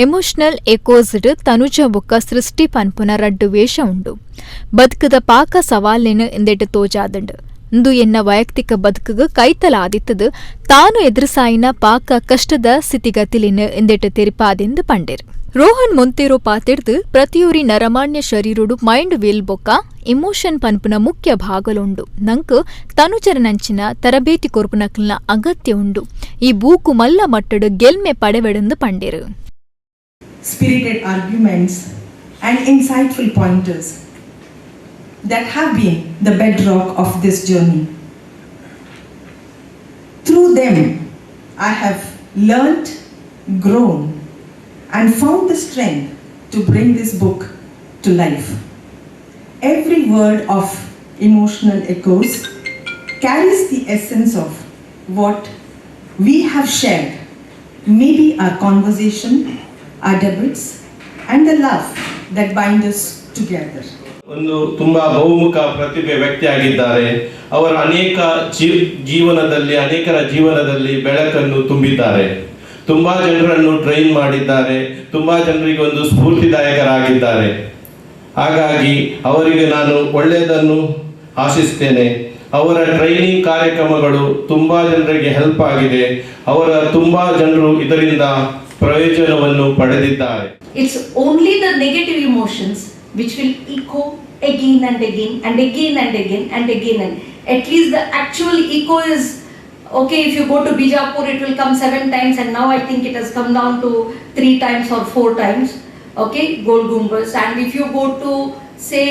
ಎಮೋಷನಲ್ ಏಕೋಸ್ಡ್ ತನುಜ ಬೊಕ್ಕ ಸೃಷ್ಟಿ ಪನ್ಪುನ ರಡ್ಡು ವೇಷ ಉಂಡು. ಬದುಕದ ಪಾಕ ಸವಾಲೆನು ಎಂದೆಟ್ಟು ತೋಜಾದಂಡು ಇಂದು ಎನ್ನ ವೈಯಕ್ತಿಕ ಬದುಕುಗ ಕೈತಲಾದಿತ್ತದು ತಾನು ಎದುರುಸಾಯಿನ ಪಾಕ ಕಷ್ಟದ ಸ್ಥಿತಿಗತಿಲಿನ ಎಂದೆಟ್ಟು ತೆರಿಪಾದೆಂದು ಪಂಡೇರು. ರೋಹನ್ ಮೊಂತೇರೋ ಪಾತೆರ್ದು ಪ್ರತಿಯೊರಿ ನರಮಾನ್ಯ ಶರೀರುಡು ಮೈಂಡ್ ವಿಲ್ ಬೊಕ್ಕ ಇಮೋಷನ್ ಪನ್ಪುನ ಮುಖ್ಯ ಭಾಗಲುಂಡು ನಂಕ್ ತನುಜರ ನಂಚಿನ ತರಬೇತಿ ಕೊರ್ಪುನಕ್ಲಿನ ಅಗತ್ಯ ಉಂಡು. ಈ ಬೂಕು ಮಲ್ಲ ಮಟ್ಟಡು ಗೆಲ್ಮೆ ಪಡೆವೆಡೆಂದು ಪಂಡೇರು. Spirited arguments and insightful pointers that have been the bedrock of this journey. Through them, I have learnt, grown, and found the strength to bring this book to life. Every word of Emotional Echoes carries the essence of what we have shared, maybe our conversation, our debates, and the love that bind us together. ಒಂದು ತುಂಬಾ ಬಹುಮುಖ ಪ್ರತಿಭೆ ವ್ಯಕ್ತಿಯಾಗಿದ್ದಾರೆ. ಅವರ ಅನೇಕರ ಜೀವನದಲ್ಲಿ ಬೆಳಕನ್ನು ತುಂಬಿದ್ದಾರೆ. ತುಂಬಾ ಜನರನ್ನು ಟ್ರೈನ್ ಮಾಡಿದ್ದಾರೆ. ತುಂಬಾ ಜನರಿಗೆ ಒಂದು ಸ್ಫೂರ್ತಿದಾಯಕರಾಗಿದ್ದಾರೆ. ಹಾಗಾಗಿ ಅವರಿಗೆ ನಾನು ಒಳ್ಳೆಯದನ್ನು ಆಶಿಸ್ತೇನೆ. ಅವರ ಟ್ರೈನಿಂಗ್ ಕಾರ್ಯಕ್ರಮಗಳು ತುಂಬಾ ಜನರಿಗೆ ಹೆಲ್ಪ್ ಆಗಿದೆ. ಅವರ ತುಂಬಾ ಜನರು ಇದರಿಂದ ಪ್ರಯೋಜನವನ್ನು ಪಡೆದಿದ್ದಾರೆ. It's only the negative emotions which will echo again and again and again and again and again, and at least the actual echo is okay. If you go to Bijapur, it will come 7 times, and now I think it has come down to 3 times or 4 times. Okay, Gold Gumbas. And if you go to say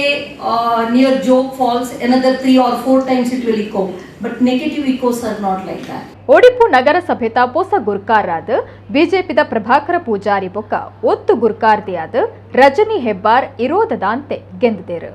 near Joke Falls, another 3 or 4 times it will echo. But negative echoes are not like that. Odipu ನಗರಸಭೆತ ಪೊಸ ಗುರ್ಕಾರಾದ ಬಿಜೆಪಿದ ಪ್ರಭಾಕರ ಪೂಜಾರಿ ಬೊಕ್ಕ ಒತ್ತು ಗುರ್ಕಾರ್ದಿಯಾದ ರಜನಿ ಹೆಬ್ಬಾರ್ ಇರೋದದಾಂತೆ ಗೆಂದಿದ್ದೇರು.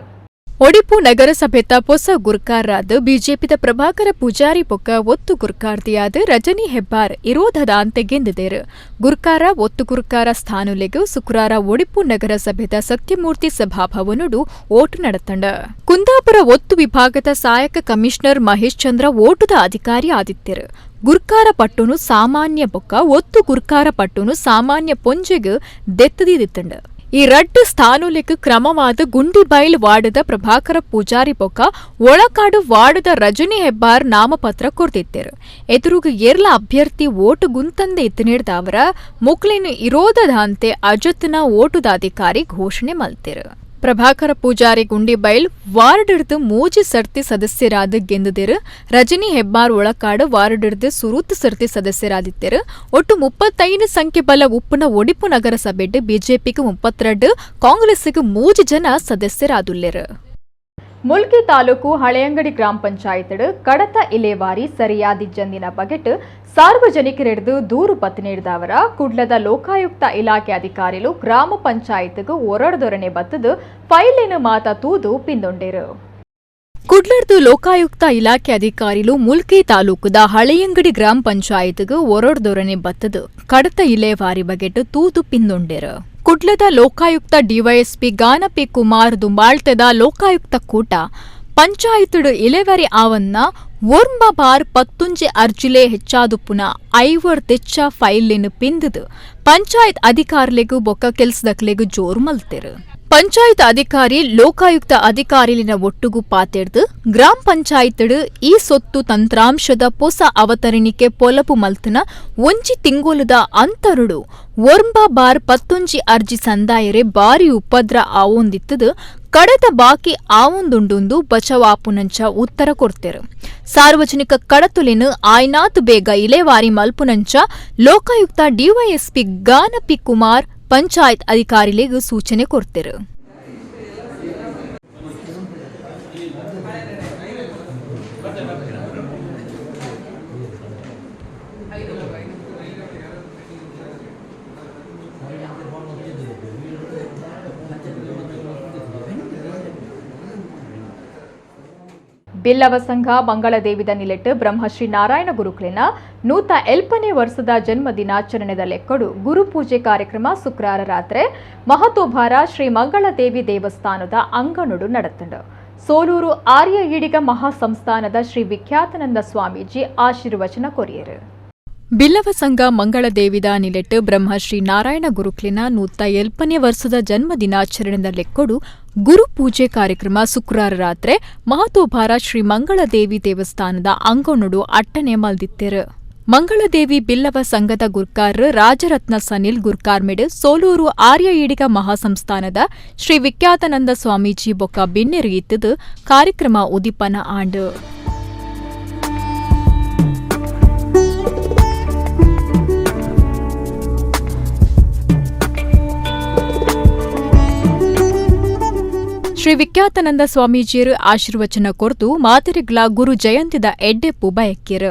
ಒಡಿಪು ನಗರಸಭೆತ ಪೊಸ ಗುರ್ಕಾರ್ರಾದ ಬಿಜೆಪಿದ ಪ್ರಭಾಕರ ಪೂಜಾರಿ ಪೊಕ್ಕ ಒತ್ತು ಗುರ್ಕಾರ್ದಿಯಾದ ರಜನಿ ಹೆಬ್ಬಾರ್ ಇರೋಧದ ಅಂತೆ ಗೆಂದಿದೇರು ಗುರ್ಕಾರ ಒತ್ತು ಗುರ್ಕಾರ ಸ್ಥಾನುಲೆಗೂ ಶುಕ್ರವಾರ ಒಡಿಪು ನಗರಸಭೆದ ಸತ್ಯಮೂರ್ತಿ ಸಭಾಭವನಡು ಓಟು ನಡೆತಂಡ ಕುಂದಾಪುರ ಒತ್ತು ವಿಭಾಗದ ಸಹಾಯಕ ಕಮಿಷನರ್ ಮಹೇಶ್ ಚಂದ್ರ ಓಟುದ ಅಧಿಕಾರಿ ಆದಿತ್ಯರು ಗುರ್ಕಾರ ಪಟ್ಟುನು ಸಾಮಾನ್ಯ ಬೊಕ್ಕ ಒತ್ತು ಗುರ್ಕಾರ ಪಟ್ಟುನು ಸಾಮಾನ್ಯ ಪೊಂಜೆಗ್ ದೆತ್ತದಿತ್ತಂಡ ಈ ರಡ್ಡು ಸ್ಥಾನುಲೆಗ್ ಕ್ರಮವಾದ ಗುಂಡಿಬೈಲ್ ವಾರ್ಡದ ಪ್ರಭಾಕರ ಪೂಜಾರಿ ಬೊಕ್ಕ ಒಳಕಾಡು ವಾರ್ಡದ ರಜನಿ ಹೆಬ್ಬಾರ್ ನಾಮಪತ್ರ ಕೊಡ್ತಿದ್ದರು ಎದುರುಗ ಏರ್ಲ ಅಭ್ಯರ್ಥಿ ಓಟು ಗುಂತಂದೆ ಇತ್ತನೇಡ್ದ ಅವರ ಮುಕ್ಲಿನ ಇರೋಧದ ಅಂತೆ ಅಜತ್ನ ಓಟುದ ಅಧಿಕಾರಿ ಘೋಷಣೆ ಮಲ್ತಿರು ಪ್ರಭಾಕರ ಪೂಜಾರಿ ಗುಂಡಿಬೈಲ್ ವಾರ್ಡ್ ಮೂಜಿ ಸರ್ತಿ ಸದಸ್ಯರಾದ ಗೆಂದಿರು ರಜನಿ ಹೆಬ್ಬಾರ್ ಒಳಕಾಡು ವಾರ್ಡ್ ಸುರೂತ್ ಸರ್ತಿ ಸದಸ್ಯರಾದಿದ್ದರು ಒಟ್ಟು 35 ಸಂಖ್ಯೆ ಬಲ ಉಪ್ಪುನ ಒಡಿಪು ನಗರಸಭೆಡ್ ಬಿಜೆಪಿಗೆ 32 ಕಾಂಗ್ರೆಸ್ಗೆ 3 ಜನ ಸದಸ್ಯರಾದುಲ್ಲೆರು ಮುಲ್ಕಿ ತಾಲೂಕು ಹಳೆಯಂಗಡಿ ಗ್ರಾಮ ಪಂಚಾಯತ್ ಕಡತ ಇಲೆವಾರಿ ಸರಿಯಾದಿಜ್ಜಂದಿನ ಬಗೆಟ್ ಸಾರ್ವಜನಿಕರಿಡ್ದು ದೂರು ಪತ್ತು ನೀಡಿದವರ ಕುಡ್ಲದ ಲೋಕಾಯುಕ್ತ ಇಲಾಖೆ ಅಧಿಕಾರಿಗಳು ಗ್ರಾಮ ಪಂಚಾಯತ್ಗೂ ಒರಡ್ದೊರನೆ ಬತ್ತದು ಫೈಲಿನ ಮಾತ ತೂದು ಪಿಂದೊಂಡೇರು ಕುಡ್ಲರ್ದು ಲೋಕಾಯುಕ್ತ ಇಲಾಖೆ ಅಧಿಕಾರಿಗಳು ಮುಲ್ಕಿ ತಾಲೂಕದ ಹಳೆಯಂಗಡಿ ಗ್ರಾಮ ಪಂಚಾಯತ್ಗೂ ಒರಡ್ದೊರನೆ ಬತ್ತದು ಕಡತ ಇಲೆವಾರಿ ಬಗೆಟ್ ತೂದು ಪಿಂದೊಂಡೇರು ಕುಡ್ಲದ ಲೋಕಾಯುಕ್ತ ಡಿವೈಎಸ್ಪಿ ಗಾನಪಿ ಕುಮಾರ್ ದುಂಬಾಳ್ತೆದ ಲೋಕಾಯುಕ್ತ ಕೂಟ ಪಂಚಾಯತ್ ಇಲೆವರಿ ಆವನ್ನ ಒರ್ಮ ಬಾರ್ 10 ಅರ್ಜಿಲೆ ಹೆಚ್ಚಾದುಪುನ 50 ತೆಚ್ಚ ಫೈಲಿನ ಪಿಂದದು ಪಂಚಾಯತ್ ಅಧಿಕಾರಿಲೆಗೂ ಬೊಕ್ಕ ಕೆಲ್ಸದಕ್ಲೆಗೂ ಜೋರು ಮಲ್ತೆರು ಪಂಚಾಯತ್ ಅಧಿಕಾರಿ ಲೋಕಾಯುಕ್ತ ಅಧಿಕಾರಿಲಿನ ಒಟ್ಟುಗೂ ಪಾತೆಡ್ದು ಗ್ರಾಮ ಪಂಚಾಯತ್ ಈ ಸೊತ್ತು ತಂತ್ರಾಂಶದ ಹೊಸ ಅವತರಣಿಕೆ ಪೊಲಪು ಮಲ್ತನ ಒಂಜಿ ತಿಂಗೋಲದ ಅಂತರುಡು ಒರ್ಂಬ ಬಾರ್ 10 ಅರ್ಜಿ ಸಂದಾಯರೆ ಬಾರಿ ಉಪದ್ರ ಆವೊಂದಿತ್ತದು ಕಡತ ಬಾಕಿ ಆವೊಂದುಂಡು ಬಚಾವಾಪುನಂಚ ಉತ್ತರ ಕೊಡ್ತೆರು ಸಾರ್ವಜನಿಕ ಕಡತುಲಿನ ಆಯ್ನಾತ್ ಬೇಗ ಇಲೆವಾರಿ ಮಲ್ಪುನಂಚ ಲೋಕಾಯುಕ್ತ ಡಿವೈಎಸ್ಪಿ ಗಾನಪಿ ಕುಮಾರ್ ಪಂಚಾಯತ್ ಅಧಿಕಾರಿಗಳಿಗೆ ಸೂಚನೆ ಕೊಡ್ತೆರು ಬಿಲ್ಲವ ಸಂಘ ಮಂಗಳದೇವಿದ ನಿಲೆಟ್ಟು ಬ್ರಹ್ಮಶ್ರೀ ನಾರಾಯಣ ಗುರುಕುಲಿನ ನೂತ 11ನೇ ವರ್ಷದ ಜನ್ಮ ದಿನಾಚರಣೆದ ಲೆಕ್ಕಡು ಗುರುಪೂಜೆ ಕಾರ್ಯಕ್ರಮ ಶುಕ್ರವಾರ ರಾತ್ರಿ ಮಹತೋಭಾರ ಶ್ರೀ ಮಂಗಳದೇವಿ ದೇವಸ್ಥಾನದ ಅಂಗಣುಡು ನಡೆತಂಡು ಸೋಲೂರು ಆರ್ಯ ಈಡಿಗ ಮಹಾಸಂಸ್ಥಾನದ ಶ್ರೀ ವಿಖ್ಯಾತಾನಂದ ಸ್ವಾಮೀಜಿ ಆಶೀರ್ವಚನ ಕೊರಿಯರು ಬಿಲ್ಲವ ಸಂಘ ಮಂಗಳದೇವಿದ ನಿಲೆಟ್ಟು ಬ್ರಹ್ಮಶ್ರೀ ನಾರಾಯಣ ಗುರುಕುಲಿನ ನೂತ 11ನೇ ವರ್ಷದ ಜನ್ಮ ದಿನಾಚರಣೆದ ಲೆಕ್ಕಡು ಗುರುಪೂಜೆ ಕಾರ್ಯಕ್ರಮ ಶುಕ್ರವಾರ ರಾತ್ರಿ ಮಹತೋಭಾರ ಶ್ರೀ ಮಂಗಳದೇವಿ ದೇವಸ್ಥಾನದ ಅಂಗಣುಡು ಅಟ್ಟನೆ ಮಲ್ದಿತ್ತೆರು ಮಂಗಳದೇವಿ ಬಿಲ್ಲವ ಸಂಘದ ಗುರ್ಕಾರ್ ರಾಜರತ್ನ ಸನಿಲ್ ಗುರ್ಕಾರ್ಮೆಡ್ ಸೋಲೂರು ಆರ್ಯ ಈಡಿಗ ಮಹಾಸಂಸ್ಥಾನದ ಶ್ರೀ ವಿಖ್ಯಾತಾನಂದ ಸ್ವಾಮೀಜಿ ಬೊಕ್ಕ ಬಿನ್ನೆರು ಇತ್ತದು ಕಾರ್ಯಕ್ರಮ ಉದಿಪನ ಆಂಡು ಶ್ರೀ ವಿಖ್ಯಾತಾನಂದ ಸ್ವಾಮೀಜಿಯರು ಆಶೀರ್ವಚನ ಕೊರ್ದು ಮಾತರಿಗ್ಲ ಗುರು ಜಯಂತಿದ ಎಡ್ಡೆಪ್ಪು ಬಯಕಿರು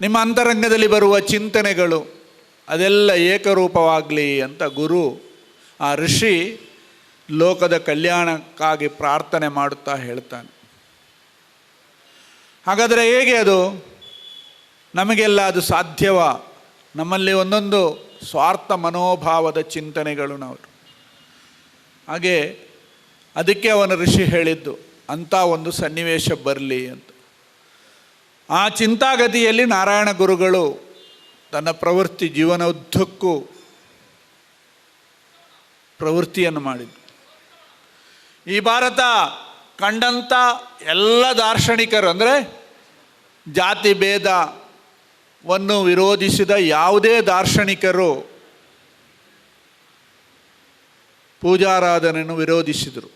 ನಿಮ್ಮ ಅಂತರಂಗದಲ್ಲಿ ಬರುವ ಚಿಂತನೆಗಳು ಅದೆಲ್ಲ ಏಕರೂಪವಾಗಲಿ ಅಂತ ಗುರು ಆ ಋಷಿ ಲೋಕದ ಕಲ್ಯಾಣಕ್ಕಾಗಿ ಪ್ರಾರ್ಥನೆ ಮಾಡುತ್ತಾ ಹೇಳ್ತಾನೆ. ಹಾಗಾದರೆ ಹೇಗೆ ಅದು ನಮಗೆಲ್ಲ ಅದು ಸಾಧ್ಯವ? ನಮ್ಮಲ್ಲಿ ಒಂದೊಂದು ಸ್ವಾರ್ಥ ಮನೋಭಾವದ ಚಿಂತನೆಗಳು ನಾವು ಹಾಗೆ ಅದಕ್ಕೆ ಅವನ ಋಷಿ ಹೇಳಿದ್ದು ಅಂಥ ಒಂದು ಸನ್ನಿವೇಶ ಬರಲಿ ಅಂತ. ಆ ಚಿಂತಾಗತಿಯಲ್ಲಿ ನಾರಾಯಣ ಗುರುಗಳು ತನ್ನ ಪ್ರವೃತ್ತಿ ಜೀವನೋದ್ದಕ್ಕೂ ಪ್ರವೃತ್ತಿಯನ್ನು ಮಾಡಿದ್ದು. ಈ ಭಾರತ ಕಂಡಂಥ ಎಲ್ಲ ದಾರ್ಶನಿಕರು ಅಂದರೆ ಜಾತಿ ಭೇದವನ್ನು ವಿರೋಧಿಸಿದ ಯಾವುದೇ ದಾರ್ಶನಿಕರು ಪೂಜಾರಾಧನೆಯನ್ನು ವಿರೋಧಿಸಿದರು.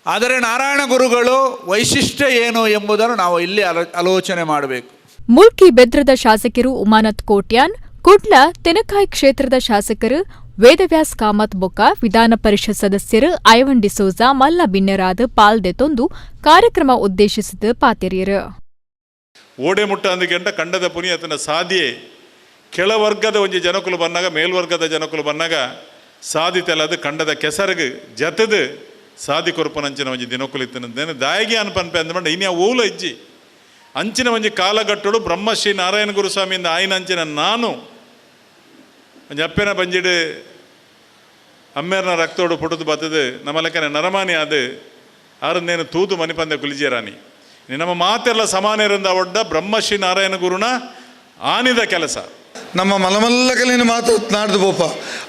ಆದರೆ ನಾರಾಯಣ ಗುರುಗಳು ವೈಶಿಷ್ಟ್ಯ ಏನು ಎಂಬುದನ್ನು ನಾವು ಇಲ್ಲಿ ಆಲೋಚನೆ ಮಾಡಬೇಕು. ಮುಲ್ಕಿ ಬೆದ್ರದ ಶಾಸಕರು ಉಮಾನತ್ ಕೋಟ್ಯಾನ್, ಕುಡ್ಲ ತೆನಕಾಯ್ ಕ್ಷೇತ್ರದ ಶಾಸಕರು ವೇದವ್ಯಾಸ್ ಕಾಮತ್ ಬೊಕ್ಕ, ವಿಧಾನ ಪರಿಷತ್ ಸದಸ್ಯರು ಐವನ್ ಡಿಸೋಜಾ ಮಲ್ಲ ಬಿನ್ನರಾದ ಪಾಲ್ದೆತೊಂದು ಕಾರ್ಯಕ್ರಮ ಉದ್ದೇಶಿಸಿದ ಪಾತೆರಿಯರು ಓಡೆ ಮುಟ್ಟ ಅಂದಕೆಂಡ ಕಂಡದ ಪುನಿಯತನ ಸಾಧಿಯೇ ಕೆಳವರ್ಗದ ಒಂಜಿ ಜನಕುಲು ಬಂದಾಗ ಮೇಲ್ವರ್ಗದ ಜನಕುಲು ಬಂದಾಗ ಸಾಧಿತಲ್ಲದು ಕಂಡದ ಕೆಸರಿಗೆ ಜತದು ಸಾದಿ ಕೊರ್ಪನಂಚಿನ ಒಂಜಿ ದಿನಕುಲಿತ್ತನೇನು ದಾಯಗಿ ಅನ್ಪನ್ಪೆ ಅಂದ್ಮಂಡ ಇನಿ ಆ ಓಲ ಇಜ್ಜಿ ಅಂಚಿನ ಒಂಜಿ ಕಾಲಘಟ್ಟಡು ಬ್ರಹ್ಮಶ್ರೀ ನಾರಾಯಣ ಗುರುಸ್ವಾಮಿಯಿಂದ ಆಯ್ನ ಅಂಚಿನ ನಾನು ಒಂಜಿ ಅಪ್ಪೆನ ಬಂಜಿಡು ಅಮ್ಮೇರ್ನ ರಕ್ತೋಡು ಪುಟದು ಬತ್ತದು ನಮ್ಮ ಲೆಕ್ಕನೆ ನರಮಾನಿ ಅದು ಆರನ್ನೇನು ತೂದು ಮನಿಪಂದೆ ಕುಲಿಜೇರಾನಿ ನಮ್ಮ ಮಾತೆಲ್ಲ ಸಮಾನ ಇರಂದ ಒಡ್ಡ ಬ್ರಹ್ಮಶ್ರೀ ನಾರಾಯಣ ಗುರುನ ಆನಿದ ಕೆಲಸ ನಮ್ಮ ಮಲಮಲ್ಲಕಲಿನ ಮಾತು ನಾಡ್ದು ಪೋಪ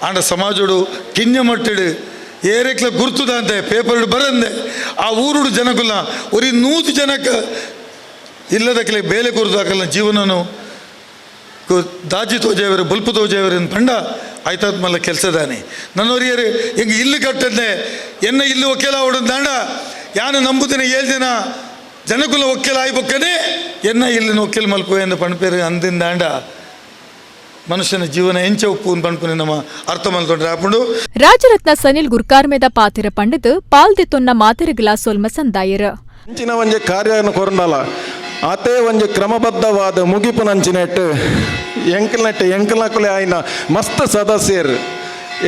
ಆಂಡ ಸಮಾಜೋಡು ಕಿಂಜ ಮಟ್ಟಿಡು ಏರೆಕ್ಲ ಗುರ್ತುದಂತೆ ಪೇಪರ್ ಬರಂದೆ ಆ ಊರುಡು ಜನಕುಲ್ಲ ಒರಿ 100 ಜನಕ್ಕೆ ಇಲ್ಲದಕ್ಕೆ ಬೇಲೆ ಕೊರದಾಕಲ್ಲ ಜೀವನನು ದಾಜಿ ತೋಜೇವರು ಬಲ್ಪು ತೋಜೇವರು ಪಂಡ ಆಯ್ತಾದ ಮಲ್ಲ ಕೆಲಸದಾನೆ ನನ್ನವರಿಯರು ಹಿಂಗೆ ಇಲ್ಲು ಕಟ್ಟದ್ದೆ ಎನ್ನ ಇಲ್ಲು ಒಕ್ಕೆಲ ಹೊಡೆದಾಂಡ ಯಾನು ನಂಬುದಿನ 7 ದಿನ ಜನಕುಲ ಒಕ್ಕೆಲ ಆಯ್ಬಕ್ಕನೆ ಎನ್ನ ಇಲ್ಲಿನ ಒಕ್ಕೆಲ್ ಮಲ್ಪು ಎಂದು ಪಣ್ಪೇರು ಅಂದಿಂದಾಂಡ ಮನುಷ್ಯನ ಜೀವನ ಎಂಚ ಉಪ್ಪು ಪಣ್ಪುನಿ ನಮ್ಮ ಅರ್ಥ ಮಲ್ತೊಂಡ್ರೆ ಆಪುಂಡು ರಾಜರತ್ನ ಸನಿಲ್ ಗುರ್ಕಾರ್ಮೆದ ಪಾತಿರ ಪಂಡಿತ್ ಪಾಲ್ದೆತ್ತೊನ್ನ ಮಾತಿರಗಿಲ ಸೊಲ್ಮ ಸಂದಾಯರ ಅಂಚಿನ ಒಂಜಿ ಕಾರ್ಯನ ಕೊರಂಡಲ ಅದೇ ಒಂಜಿ ಕ್ರಮಬದ್ಧವಾದ ಮುಗಿಪುನಂಚಿನೆಟ್ಟು ಎಂಕಲ್ನಕುಲೆ ಆಯ್ನ ಮಸ್ತ್ ಸದಸ್ಯರು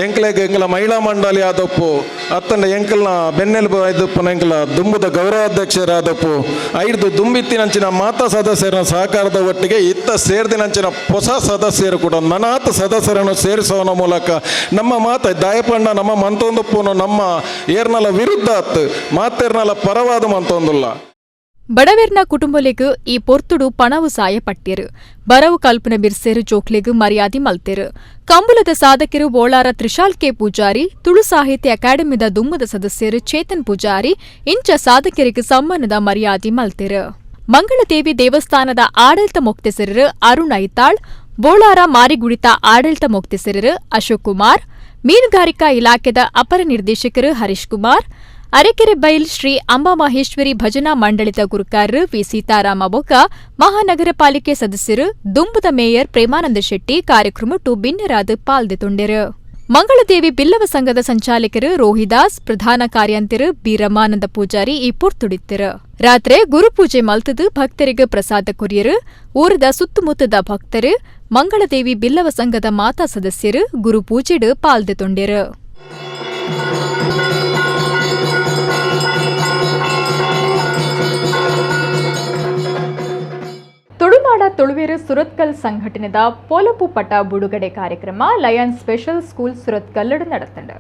ಎಂಕ್ಲೆಗ್ ಎಂಕಲ ಮಹಿಳಾ ಮಂಡಳಿ ಆದಪ್ಪು ಅತ್ತಂಡ ಎಂಕಲ್ನ ಬೆನ್ನೆಲುಬು ಆಯ್ದಪ್ಪನ ಎಂಕಲ ದುಂಬುದ ಗೌರವಾಧ್ಯಕ್ಷರಾದಪ್ಪು ಐದು ದುಂಬಿತ್ತಿನಂಚಿನ ಮಾತಾ ಸದಸ್ಯರ ಸಹಕಾರದ ಒಟ್ಟಿಗೆ ಇತ್ತ ಸೇರ್ದಿನಂಚಿನ ಹೊಸ ಸದಸ್ಯರು ಕೂಡ ನನಾತ್ ಸದಸ್ಯರನ್ನು ಸೇರಿಸುವ ಮೂಲಕ ನಮ್ಮ ಮಾತ ದಯಪಂಡ ನಮ್ಮ ಮಂತೊಂದಪ್ಪನು ನಮ್ಮ ಏರ್ನಲ ವಿರುದ್ಧ ಮಾತೇರ್ನಲ ಪರವಾದ ಮಂತೊಂದುಲ್ಲ ಬಡವೆರ್ನ ಕುಟುಂಬಲೆಗ್ ಈ ಪೊರ್ತುಡು ಪಣವು ಸಾಯ ಪಟ್ಟಿರು ಬರವು ಕಲ್ಪನ ಬಿರ್ಸೇರು ಜೋಕ್ಲೆಗ್ ಮರ್ಯಾದಿ ಮಲ್ತೆರು ಕಂಬುಲದ ಸಾಧಕರು ಬೋಳಾರ ತ್ರಿಶಾಲ್ ಕೆ ಪೂಜಾರಿ ತುಳು ಸಾಹಿತ್ಯ ಅಕಾಡೆಮಿದ ದುಮ್ಮದ ಸದಸ್ಯರು ಚೇತನ್ ಪೂಜಾರಿ ಇಂಚ ಸಾಧಕರಿಗೆ ಸಮ್ಮಾನದ ಮರ್ಯಾದಿ ಮಲ್ತೆರು ಮಂಗಳದೇವಿ ದೇವಸ್ಥಾನದ ಆಡಳಿತ ಮೊಕ್ತೆಸರರು ಅರುಣ್ ಐತಾಳ್ ಬೋಳಾರ ಮಾರಿಗುಡಿತ ಆಡಳಿತ ಮೊಕ್ತೆಸರರು ಅಶೋಕ್ ಕುಮಾರ್ ಮೀನುಗಾರಿಕಾ ಇಲಾಖೆದ ಅಪರ ನಿರ್ದೇಶಕರು ಹರೀಶ್ ಕುಮಾರ್ ಅರೆಕೆರೆ ಬೈಲ್ ಶ್ರೀ ಅಂಬಾಮಹೇಶ್ವರಿ ಭಜನಾ ಮಂಡಳಿದ ಗುರುಕಾರರು ವಿ ಸೀತಾರಾಮ ಬೊಕ್ಕ ಮಹಾನಗರ ಪಾಲಿಕೆ ಸದಸ್ಯರು ದುಂಬುದ ಮೇಯರ್ ಪ್ರೇಮಾನಂದ ಶೆಟ್ಟಿ ಕಾರ್ಯಕ್ರಮಟ್ಟು ಬಿನ್ನರಾದ ಪಾಲ್ದೆತೊಂಡೆರು ಮಂಗಳದೇವಿ ಬಿಲ್ಲವ ಸಂಘದ ಸಂಚಾಲಕರು ರೋಹಿದಾಸ್ ಪ್ರಧಾನ ಕಾರ್ಯಂತರು ಬಿ ರಮಾನಂದ ಪೂಜಾರಿ ಈ ಪೊರ್ತುಡಿತ್ತರು ರಾತ್ರಿ ಗುರುಪೂಜೆ ಮಲ್ತದು ಭಕ್ತರಿಗೆ ಪ್ರಸಾದ ಕೊರಿಯರು ಊರದ ಸುತ್ತಮುತ್ತದ ಭಕ್ತರು ಮಂಗಳದೇವಿ ಬಿಲ್ಲವ ಸಂಘದ ಮಾತಾ ಸದಸ್ಯರು ಗುರುಪೂಜೆಡು ಪಾಲ್ದೆತೊಂಡೆರು ತುಳುನಾಡ ತುಳುವೇರು ಸುರತ್ಕಲ್ ಸಂಘಟನೆದ ಪೊಲಪು ಪಟ ಬಿಡುಗಡೆ ಕಾರ್ಯಕ್ರಮ ಲಯನ್ಸ್ ಸ್ಪೆಷಲ್ ಸ್ಕೂಲ್ ಸುರತ್ಕಲ್ಲಡು ನಡೆತಂಡು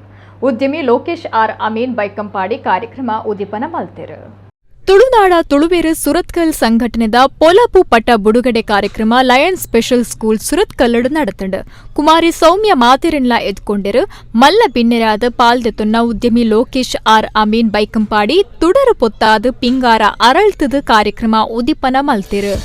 ಉದ್ಯಮಿ ಲೋಕೇಶ್ ಆರ್ ಅಮೀನ್ ಬೈಕಂಪಾಡಿ ಕಾರ್ಯಕ್ರಮ ಉದ್ದೀಪನ ಮಲ್ತೆರು ತುಳುನಾಡ ತುಳುವೇರು ಸುರತ್ಕಲ್ ಸಂಘಟನೆದ ಪೊಲಪು ಪಟ ಬಿಡುಗಡೆ ಕಾರ್ಯಕ್ರಮ ಲಯನ್ಸ್ ಸ್ಪೆಷಲ್ ಸ್ಕೂಲ್ ಸುರತ್ಕಲ್ಲಡು ನಡೆತಂಡು ಕುಮಾರಿ ಸೌಮ್ಯ ಮಾತೆರೆನ್ಲ ಎದ್ಕೊಂಡೆರು ಮಲ್ಲ ಬಿನ್ನೆರಾದ ಪಾಲ್ದೆತ್ತೊನ್ನ ಉದ್ಯಮಿ ಲೋಕೇಶ್ ಆರ್ ಅಮೀನ್ ಬೈಕಂಪಾಡಿ ತುಡರು ಪೊತ್ತಾದ ಪಿಂಗಾರ ಅರಳ್ತದ ಕಾರ್ಯಕ್ರಮ ಉದ್ದೀಪನ ಮಲ್ತೆರು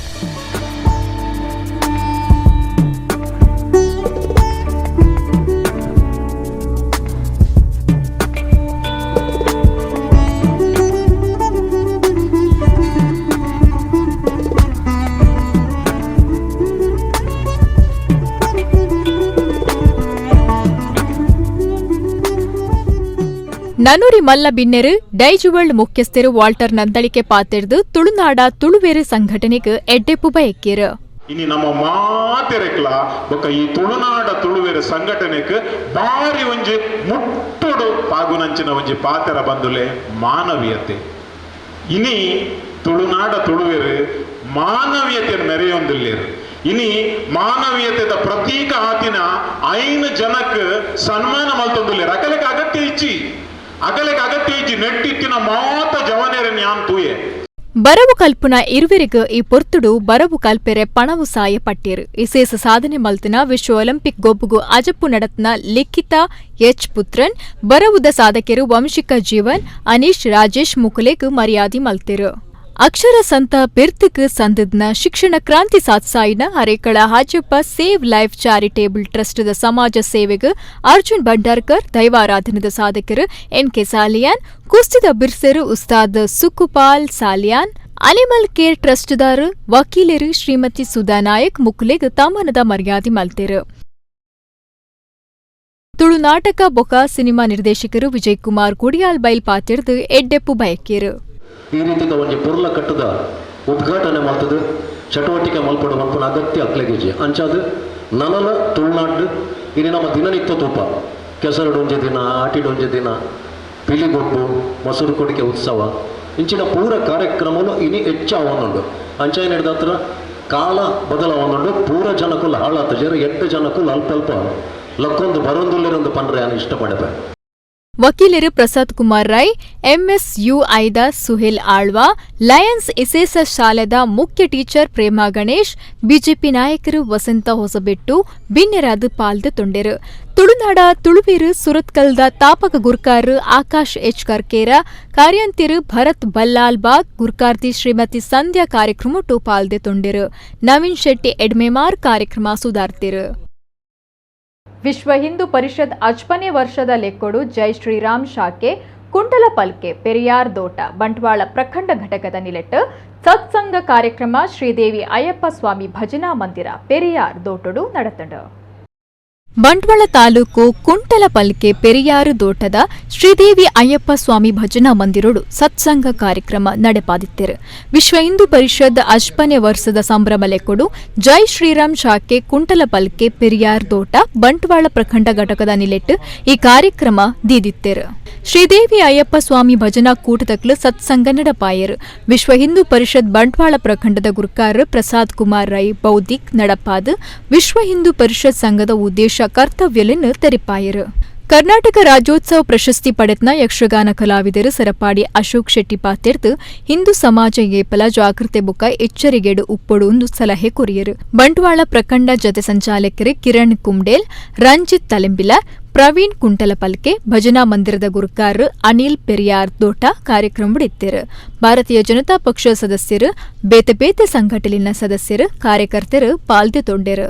ನನ್ನೂರಿ ಮಲ್ಲ ಬಿನ್ನೆರು ಡೈಜುವಲ್ಡ್ ಮುಖ್ಯಸ್ಥರು ವಾಲ್ಟರ್ ನಂದಳಿಕೆ ಪಾತೆರ್ದು ತುಳುನಾಡ ತುಳುವೇರು ಸಂಘಟನೆಗೆ ಎಡ್ಡೆಪ್ಪು ಬಯಕೇರು ಇನಿ ನಮ್ಮ ಮಾತೆರೆಕ್ಲ ಬೊಕ್ಕ ಈ ತುಳುನಾಡ ತುಳುವೇರು ಸಂಘಟನೆಗೆ ಬಾರಿ ಒಂಜಿ ಮುಟ್ಟುಡು ಪಾಗುನಂಚಿನ ಒಂಜಿ ಪಾತೆರ ಬಂದುಲೆ ಮಾನವೀಯತೆ ಇನಿ ತುಳುನಾಡ ತುಳುವೇರು ಮಾನವೀಯತೆಯನ್ನು ಮೆರೆಯೊಂದಿಲ್ಲೇರು ಇನಿ ಮಾನವೀಯತೆದ ಪ್ರತೀಕ ಆತಿನ 5 ಜನಕ್ಕೆ ಸನ್ಮಾನ ಮಲ್ತೊಂದುಲ್ಲೇರು ಅಕಲೆಗೆ ಅಗತ್ಯ ಇಜ್ಜಿ ನೆಟ್ಟಿತ್ತಿನ ಮಾತ ಜವನೇರನ್ ಯಾನ್ ತೂಯೆ ಬರವು ಕಲ್ಪುನ ಇರುವೆರಿಗ ಈ ಪೊರ್ತುಡು ಬರವು ಕಲ್ಪೆರೆ ಪಣವು ಸಾಯ ಪಟ್ಟಿರು ವಿಶೇಷ ಸಾಧನೆ ಮಲ್ತಿನ ವಿಶ್ವ ಒಲಿಂಪಿಕ್ ಗೊಬ್ಬುಗು ಅಜಪ್ಪು ನಡತ್ನ ಲಿಖಿತ ಎಚ್ ಪುತ್ರನ್ ಬರವುದ ಸಾಧಕರು ವಂಶಿಕ ಜೀವನ್ ಅನೀಶ್ ರಾಜೇಶ್ ಮುಕುಲೆಗ್ ಮರ್ಯಾದಿ ಮಲ್ತಿರು ಅಕ್ಷರ ಸಂತ ಬಿರ್ತಿಗ್ ಸಂದಿದ್ನ ಶಿಕ್ಷಣ ಕ್ರಾಂತಿ ಸಾತ್ಸಾಯಿನ Harekala Hajabba save life charitable ಟ್ರಸ್ಟ್ದ ಸಮಾಜ ಸೇವೆಗೆ ಅರ್ಜುನ್ ಭಂಡಾರ್ಕರ್ ದೈವಾರಾಧನದ ಸಾಧಕರು ಎನ್ಕೆ ಸಾಲಿಯಾನ್ ಕುಸ್ತಿದ ಬಿರ್ಸೆರು ಉಸ್ತಾದ್ ಸುಕುಪಾಲ್ ಸಾಲಿಯಾನ್ ಅನಿಮಲ್ ಕೇರ್ ಟ್ರಸ್ಟ್ದಾರು ವಕೀಲರು ಶ್ರೀಮತಿ ಸುಧಾ ನಾಯಕ್ ಮುಕುಲೆಗ್ ತಮ್ಮನದ ಮರ್ಯಾದೆ ಮಲ್ತೆರು ತುಳು ನಾಟಕ ಬೊಕ ಸಿನಿಮಾ ನಿರ್ದೇಶಕರು ವಿಜಯ್ ಕುಮಾರ್ ಗುಡಿಯಾಲ್ ಬೈಲ್ ಪಾತಿರ್ದು ಎಡ್ಡೆಪ್ಪು ಬಯಕೇರು ಈ ರೀತಿಯ ಒಂದು ಪುರ್ಲ ಕಟ್ಟದ ಉದ್ಘಾಟನೆ ಮಾಡ್ತದೆ ಚಟುವಟಿಕೆ ಮಲ್ಪಡು ಮಲ್ಪನ ಅಗತ್ಯ ಅಕ್ಲೆಗಿಜಿ ಅಂಚಾದು ನನಲ ತುಳುನಾಡು ಇಲ್ಲಿ ನಮ್ಮ ದಿನನಿತ್ಯ ತೂಪ ಕೆಸರಡು ಒಂಜೆ ದಿನ ಆಟಿಡು ಒಂಜೆ ದಿನ ಪಿಲಿಗೊಟ್ಟು ಮೊಸರು ಕೊಡಿಕೆ ಉತ್ಸವ ಇಂಚಿನ ಪೂರ ಕಾರ್ಯಕ್ರಮಗಳು ಇನಿ ಹೆಚ್ಚಾವನುಂಡು ಅಂಚಾಯ ನಡೆದತ್ರ ಕಾಲ ಬದಲಾವನುಂಡು ಪೂರ ಜನಕ್ಕೂ ಹಾಳಾತ ಜರ 8 ಜನಕ್ಕೂ ಅಲ್ಪ ಲಕ್ಕೊಂದು ಬರೊಂದುಲ್ಲೆರೊಂದು ಪಂಡ್ರೆ ನಾನು ಇಷ್ಟಪಡಬೆ. ವಕೀಲರು ಪ್ರಸಾದ್ ಕುಮಾರ್ ರೈ, ಎಂಎಸ್ಯುಐದ ಸುಹೇಲ್ ಆಳ್ವಾ, ಲಯನ್ಸ್ ಎಸ್ಎಸ್ ಶಾಲೆದ ಮುಖ್ಯ ಟೀಚರ್ ಪ್ರೇಮಾ ಗಣೇಶ್, ಬಿಜೆಪಿ ನಾಯಕರು ವಸಂತ ಹೊಸಬೆಟ್ಟು ಬಿನ್ನೆರಾದ ಪಾಲ್ದು ತೊಂಡೆರು. ತುಳುನಾಡ ತುಳುವೀರು ಸುರತ್ಕಲ್ದ ತಾಪಕ ಗುರ್ಕಾರ್ ಆಕಾಶ್ ಎಚ್ ಕರ್ಕೇರ, ಕಾರ್ಯಂತಿರು ಭರತ್ ಬಲ್ಲಾಲ್ಬಾಗ್, ಗುರ್ಕಾರ್ತಿ ಶ್ರೀಮತಿ ಸಂಧ್ಯಾ ಕಾರ್ಯಕ್ರಮ ಪಾಲ್ದೆ ತೊಂಡೆರು. ನವೀನ್ ಶೆಟ್ಟಿ ಎಡ್ಮೆಮಾರ್ ಕಾರ್ಯಕ್ರಮ ಸುಧಾರ್ತಿರು. ವಿಶ್ವ ಹಿಂದೂ ಪರಿಷತ್ 55ನೇ ವರ್ಷದ ಲೆಕ್ಕೊಡು ಜೈ ಶ್ರೀರಾಮ್ ಶಾಖೆ ಕುಂಟಲಪಲ್ಕೆ ಪೆರಿಯಾರ್ ದೋಟ ಬಂಟ್ವಾಳ ಪ್ರಖಂಡ ಘಟಕದ ನಿಲೆಟ್ಟು ಸತ್ಸಂಗ ಕಾರ್ಯಕ್ರಮ ಶ್ರೀದೇವಿ ಅಯ್ಯಪ್ಪ ಸ್ವಾಮಿ ಭಜನಾ ಮಂದಿರ ಪೆರಿಯಾರ್ ದೋಟಡು ನಡೆತಂಡು. ಬಂಟ್ವಾಳ ತಾಲೂಕು ಕುಂಟಲಪಲ್ಕೆ ಪೆರಿಯಾರು ದೋಟದ ಶ್ರೀದೇವಿ ಅಯ್ಯಪ್ಪ ಸ್ವಾಮಿ ಭಜನಾ ಮಂದಿರೋಡು ಸತ್ಸಂಗ ಕಾರ್ಯಕ್ರಮ ನಡೆಪಾದಿತ್ತೇರು. ವಿಶ್ವ ಹಿಂದೂ ಪರಿಷತ್ 55ನೇ ವರ್ಷದ ಸಂಭ್ರಮ ಲೆಕ್ಕೊಡು ಜೈ ಶ್ರೀರಾಮ್ ಶಾಖೆ ಕುಂಟಲಪಲ್ಕೆ ಪೆರಿಯಾರ್ ದೋಟ ಬಂಟ್ವಾಳ ಪ್ರಖಂಡ ಘಟಕದ ನಿಲೆಟ್ಟು ಈ ಕಾರ್ಯಕ್ರಮ ದೀದಿತ್ತೇರು. ಶ್ರೀದೇವಿ ಅಯ್ಯಪ್ಪ ಸ್ವಾಮಿ ಭಜನಾ ಕೂಟದಕ್ಲು ಸತ್ಸಂಗ ನಡಪಾಯರು. ವಿಶ್ವ ಹಿಂದೂ ಪರಿಷತ್ ಬಂಟ್ವಾಳ ಪ್ರಖಂಡದ ಗುರ್ಕಾರ್ ಪ್ರಸಾದ್ ಕುಮಾರ್ ರೈ ಬೌದ್ಧಿಕ್ ನಡಪಾದ ವಿಶ್ವ ಹಿಂದೂ ಪರಿಷತ್ ಸಂಘದ ಉದ್ದೇಶ ಕರ್ತವ್ಯಗಳನ್ನು ತೆರಿಪಾಯರು. ಕರ್ನಾಟಕ ರಾಜ್ಯೋತ್ಸವ ಪ್ರಶಸ್ತಿ ಪಡೆತ್ನ ಯಕ್ಷಗಾನ ಕಲಾವಿದರು ಸರಪಾಡಿ ಅಶೋಕ್ ಶೆಟ್ಟಿ ಪಾತೆರ್ದು ಹಿಂದೂ ಸಮಾಜ ಏಪಲ ಜಾಗೃತಿ ಬುಕ್ಕ ಎಚ್ಚರಿಗೆಡು ಉಪ್ಪೊಡು ಒಂದು ಸಲಹೆ ಕೊರಿಯರು. ಬಂಟ್ವಾಳ ಪ್ರಖಂಡ ಜತೆ ಸಂಚಾಲಕರು ಕಿರಣ್ ಕುಂಡೇಲ್, ರಂಜಿತ್ ತಲೆಂಬಿಲ, ಪ್ರವೀಣ್ ಕುಂಟಲಪಲ್ಕೆ, ಭಜನಾ ಮಂದಿರದ ಗುರುಕಾರ್ ಅನಿಲ್ ಪೆರಿಯಾರ್ ದೋಟ ಕಾರ್ಯಕ್ರಮ ಬಿಡಿತ್ತರು. ಭಾರತೀಯ ಜನತಾ ಪಕ್ಷ ಸದಸ್ಯರು, ಬೇತೆ ಬೇತೆ ಸಂಘಟನೆಯ ಸದಸ್ಯರು, ಕಾರ್ಯಕರ್ತರು ಪಾಲ್ದೆ ತೊಂಡೆರು.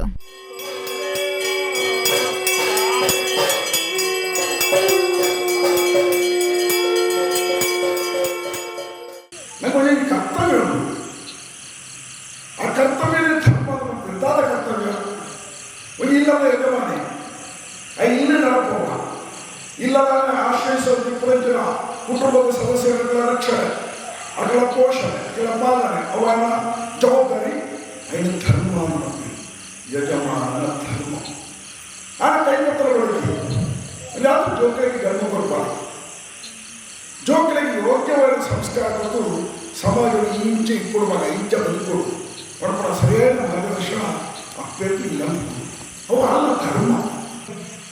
ಇಲ್ಲದ ಆಶ್ರಯಿಸುವ ಪುರಂಜನ ಕುಟುಂಬದ ಸದಸ್ಯರುಗಳ ರಕ್ಷಣೆ, ಅಗಳ ಪೋಷಣೆ, ಅಗಳ ಪಾಲನೆ ಅವನ ಜವಾಬ್ದಾರಿ ಐನ ಧರ್ಮ ಯಜಮಾನ ಧರ್ಮ ಆ ಕೈಪತ್ರಗಳಿಗೆ ಯಾವುದು ಜೋಕರಿಗೆ ಗರ್ವ ಕೊಡಬಾರ್ದು. ಜೋಕರಿಗೆ ಯೋಗ್ಯವಾದ ಸಂಸ್ಕಾರ ಕೊಟ್ಟು ಸಮಾಜದ ಇಂಚೆ ಕೊಡುವಾಗ ಇಂಚ ಬದುಕೊಡು ಪರಪರ ಸರಿಯಾದ ಮಾರ್ಗದರ್ಶನ ಅಭ್ಯರ್ಥಿ ಇಲ್ಲ ಅವು ಅಲ್ಲ ಧರ್ಮ.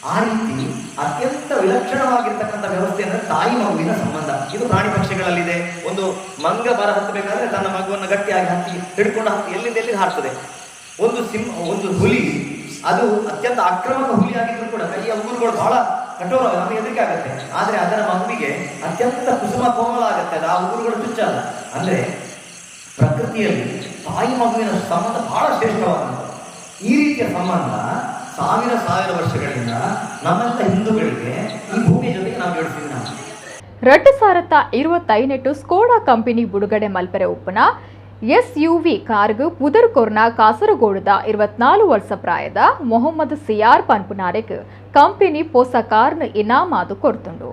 ಆ ರೀತಿ ಅತ್ಯಂತ ವಿಲಕ್ಷಣವಾಗಿರ್ತಕ್ಕಂಥ ವ್ಯವಸ್ಥೆ ಅಂದರೆ ತಾಯಿ ಮಗುವಿನ ಸಂಬಂಧ. ಇದು ಪ್ರಾಣಿ ಪಕ್ಷಿಗಳಲ್ಲಿದೆ. ಒಂದು ಮಂಗ ಬರ ಹತ್ತಬೇಕಾದ್ರೆ ತನ್ನ ಮಗುವನ್ನು ಗಟ್ಟಿಯಾಗಿ ಹತ್ತಿ ಹಿಡ್ಕೊಂಡು ಎಲ್ಲಿಂದ ಹಾರ್ತದೆ. ಒಂದು ಹುಲಿ ಅದು ಅತ್ಯಂತ ಆಕ್ರಮಕ ಹುಲಿ ಆಗಿದ್ರು ಕೂಡ ಕೈಯ ಉಗುರುಗಳು ಬಹಳ ಕಠೋರ, ನಮಗೆ ಹೆದರಿಕೆ ಆಗುತ್ತೆ. ಆದರೆ ಅದರ ಮಗುವಿಗೆ ಅತ್ಯಂತ ಕುಸುಮ ಕೋಮಲ ಆಗುತ್ತೆ, ಅದು ಆ ಉಗುರುಗಳು ಚುಚ್ಚಲ್ಲ. ಅಂದರೆ ಪ್ರಕೃತಿಯಲ್ಲಿ ತಾಯಿ ಮಗುವಿನ ಸಂಬಂಧ ಬಹಳ ಶ್ರೇಷ್ಠವಾದಂಥ ಈ ರೀತಿಯ ಸಂಬಂಧ ಸಾವಿರ ವರ್ಷಗಳಿಂದ ನಮ್ಮೆಲ್ಲ ಹಿಂದೂಗಳಿಗೆ ಈ ಭೂಮಿಯ ಜೊತೆಗೆ ನಾವು ಜೋಡಿಸಿದ್ವಿ. 2025 ಸ್ಕೋಡಾ ಕಂಪನಿ ಬಿಡುಗಡೆ ಮಲ್ಪರೆ ಉಪ್ಪನ ಎಸ್ಯುವಿ ಕಾರ್ಗ್ ಪುದರ್ಕೊರ್ನ ಕಾಸರಗೋಡುದ 24 ವರ್ಷ ಪ್ರಾಯದ ಮೊಹಮ್ಮದ್ ಸಿಯಾರ್ ಪನ್ಪುನಾರೆಗ್ ಕಂಪನಿ ಪೊಸ ಕಾರ್ನ ಇನಾಮಾದು ಕೊರ್ತುಂಡು.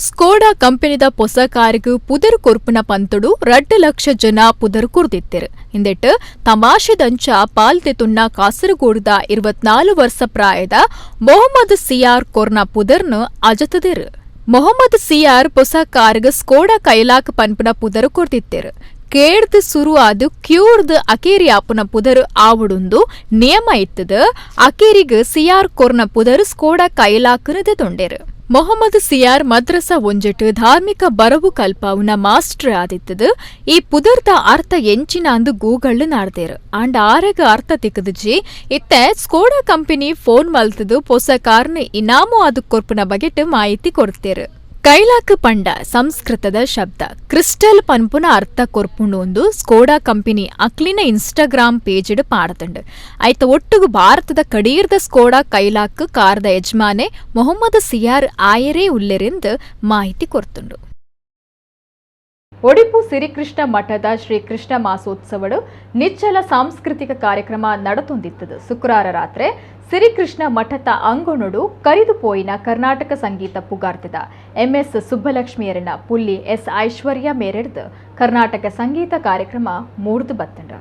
ಸ್ಕೋಡಾ ಕಂಪನಿದ ಪೊಸ ಕಾರ್ಗ್ ಪುದರ್ ಕೊರ್ಪುನ ಪಂತುಡು 2 ಲಕ್ಷ ಜನ ಪುದರ್ ಕೊರ್ದಿತ್ತಿರು. ಇಂದೆಟ್ಟು ತಮಾಷೆದಂಚ ಪಾಲ್ತೆತುನ್ನ ಕಾಸರಗೋಡುದ 24 ವರ್ಷ ಪ್ರಾಯದ ಮೊಹಮ್ಮದ್ ಸಿಯಾರ್ ಕೊರ್ನ ಪುದರ್ನು ಅಜತದಿರು. ಮೊಹಮ್ಮದ್ ಸಿಯಾರ್ ಪೊಸ ಕಾರ್ಗ್ ಸ್ಕೋಡಾ ಕೈಲಾಕ್ ಪನ್ಪುನ ಪುದರ್ ಕೊರ್ದಿತ್ತಿರು. ಕೇಳ್ದು ಸುರು ಆದು ಕ್ಯೂರ್ದು ಅಕೇರಿ ಆಪುನ ಪುದರ್ ಆವುಡುಂದು ನಿಯಮ ಇತ್ತದ ಅಕೇರಿಗ್ ಸಿಯಾರ್ ಕೊರ್ನ ಪುದರ್ ಸ್ಕೋಡಾ ಕೈಲಾಕನದೆ ತೊಂಡೆರು. ಮೊಹಮ್ಮದ್ ಸಿಯಾರ್ ಮದ್ರಸಾ ಒಂಜೆಟ್ ಧಾರ್ಮಿಕ ಬರವು ಕಲ್ಪವುನ ಮಾಸ್ಟರ್ ಆದಿತ್ತದು. ಈ ಪುದರ್ದ ಅರ್ಥ ಎಂಚಿನ ಅಂದು ಗೂಗಲ್ ನಾಡ್ದೇರು ಅಂಡ್ ಆರೆಗ ಅರ್ಥ ತಿಕ್ಕದಜಿ ಇತ್ತೆ ಸ್ಕೋಡಾ ಕಂಪನಿ ಫೋನ್ ಮಲ್ತದು ಪೊಸ ಕಾರ್ನ ಇನಾಮು ಅದು ಕೊರ್ಪುನ ಬಗೆಟ್ ಮಾಹಿತಿ ಕೊಡ್ತೇರು. ಕೈಲಾಕ್ ಪಂಡ ಸಂಸ್ಕೃತದ ಶಬ್ದ ಕ್ರಿಸ್ಟಲ್ ಪನ್ಪುನ ಅರ್ಥ ಕೊರ್ಪುಂಡು ಒಂದು ಸ್ಕೋಡಾ ಕಂಪನಿ ಅಕ್ಲಿನ ಇನ್ಸ್ಟಾಗ್ರಾಮ್ ಪೇಜ್ ಪಾಡತಂಡು. ಐತ ಒಟ್ಟುಗು ಭಾರತದ ಕಡೀರ್ದ ಸ್ಕೋಡಾ ಕೈಲಾಕ್ ಕಾರ್ದ ಯಜಮಾನೆ ಮೊಹಮ್ಮದ್ ಸಿಯಾರ್ ಆಯರೇ ಉಲ್ಲೆರೆಂದು ಮಾಹಿತಿ ಕೊರ್ತುಂಡು. ಒಡಿಪು ಸಿರಿಕೃಷ್ಣ ಮಠದ ಶ್ರೀಕೃಷ್ಣ ಮಾಸೋತ್ಸವಡು ನಿಚ್ಚಲ ಸಾಂಸ್ಕೃತಿಕ ಕಾರ್ಯಕ್ರಮ ನಡೆತೊಂದಿತ್ತದು. ಶುಕ್ರವಾರ ರಾತ್ರಿ ಸಿರಿಕೃಷ್ಣ ಮಠದ ಅಂಗಣುಡು ಕರಿದು ಪೋಯಿನ ಕರ್ನಾಟಕ ಸಂಗೀತ ಪುಗಾರ್ತಿದ ಎಂಎಸ್ ಸುಬ್ಬಲಕ್ಷ್ಮಿಯರನ ಪುಲ್ಲಿ ಎಸ್ ಐಶ್ವರ್ಯ ಮೇರೆಡ್ದು ಕರ್ನಾಟಕ ಸಂಗೀತ ಕಾರ್ಯಕ್ರಮ ಮೂಡ್ದು ಬತ್ತಂಡ.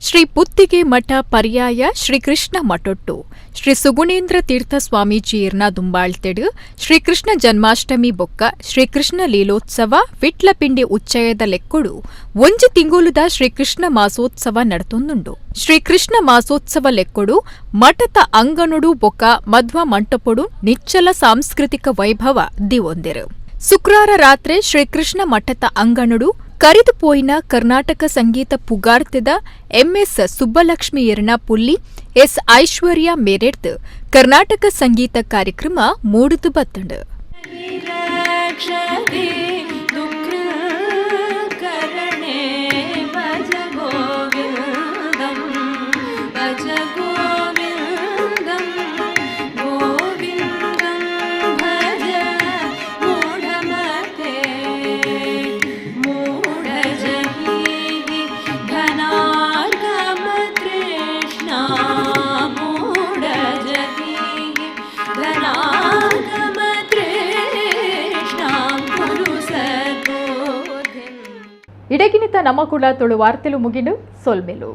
ಶ್ರೀ ಪುತ್ತಿಗೆ ಮಠ ಪರ್ಯಾಯ ಶ್ರೀಕೃಷ್ಣ ಮಠೊಟ್ಟು ಶ್ರೀ ಸುಗುಣೇಂದ್ರ ತೀರ್ಥ ಸ್ವಾಮೀಜಿಯರ್ನ ದುಂಬಾಳ್ತೆಡು ಶ್ರೀಕೃಷ್ಣ ಜನ್ಮಾಷ್ಟಮಿ ಬೊಕ್ಕ ಶ್ರೀಕೃಷ್ಣ ಲೀಲೋತ್ಸವ ವಿಟ್ಲಪಿಂಡಿ ಉಚ್ಚಯದ ಲೆಕ್ಕೊಡು ಒಂಜಿ ತಿಂಗುಲುದ ಶ್ರೀಕೃಷ್ಣ ಮಾಸೋತ್ಸವ ನಡತೊಂದುಂಡು. ಶ್ರೀಕೃಷ್ಣ ಮಾಸೋತ್ಸವ ಲೆಕ್ಕೊಡು ಮಠದ ಅಂಗನುಡು ಬೊಕ್ಕ ಮಧ್ವ ಮಂಟಪೊಡು ನಿಚ್ಚಲ ಸಾಂಸ್ಕೃತಿಕ ವೈಭವ ದಿವೊಂದೆರು. ಶುಕ್ರವಾರ ರಾತ್ರಿ ಶ್ರೀಕೃಷ್ಣ ಮಠದ ಅಂಗನುಡು ಕರೆದು ಪೋಯಿನ ಕರ್ನಾಟಕ ಸಂಗೀತ ಪುಗಾರ್ತೆದ ಎಂಎಸ್ ಸುಬ್ಬಲಕ್ಷ್ಮಿಯರ್ನ ಪುಲ್ಲಿ ಎಸ್ ಐಶ್ವರ್ಯ ಮೇರೆಡ್ದು ಕರ್ನಾಟಕ ಸಂಗೀತ ಕಾರ್ಯಕ್ರಮ ಮೂಡಿದು ಬತ್ತಂಡು. ಇಡಗಿನಿತ ನಮ್ಮ ಕುಲ ತುಳು ವಾರ್ತೆಲು ಮುಗಿಡು ಸೊಲ್ಮೆಲು.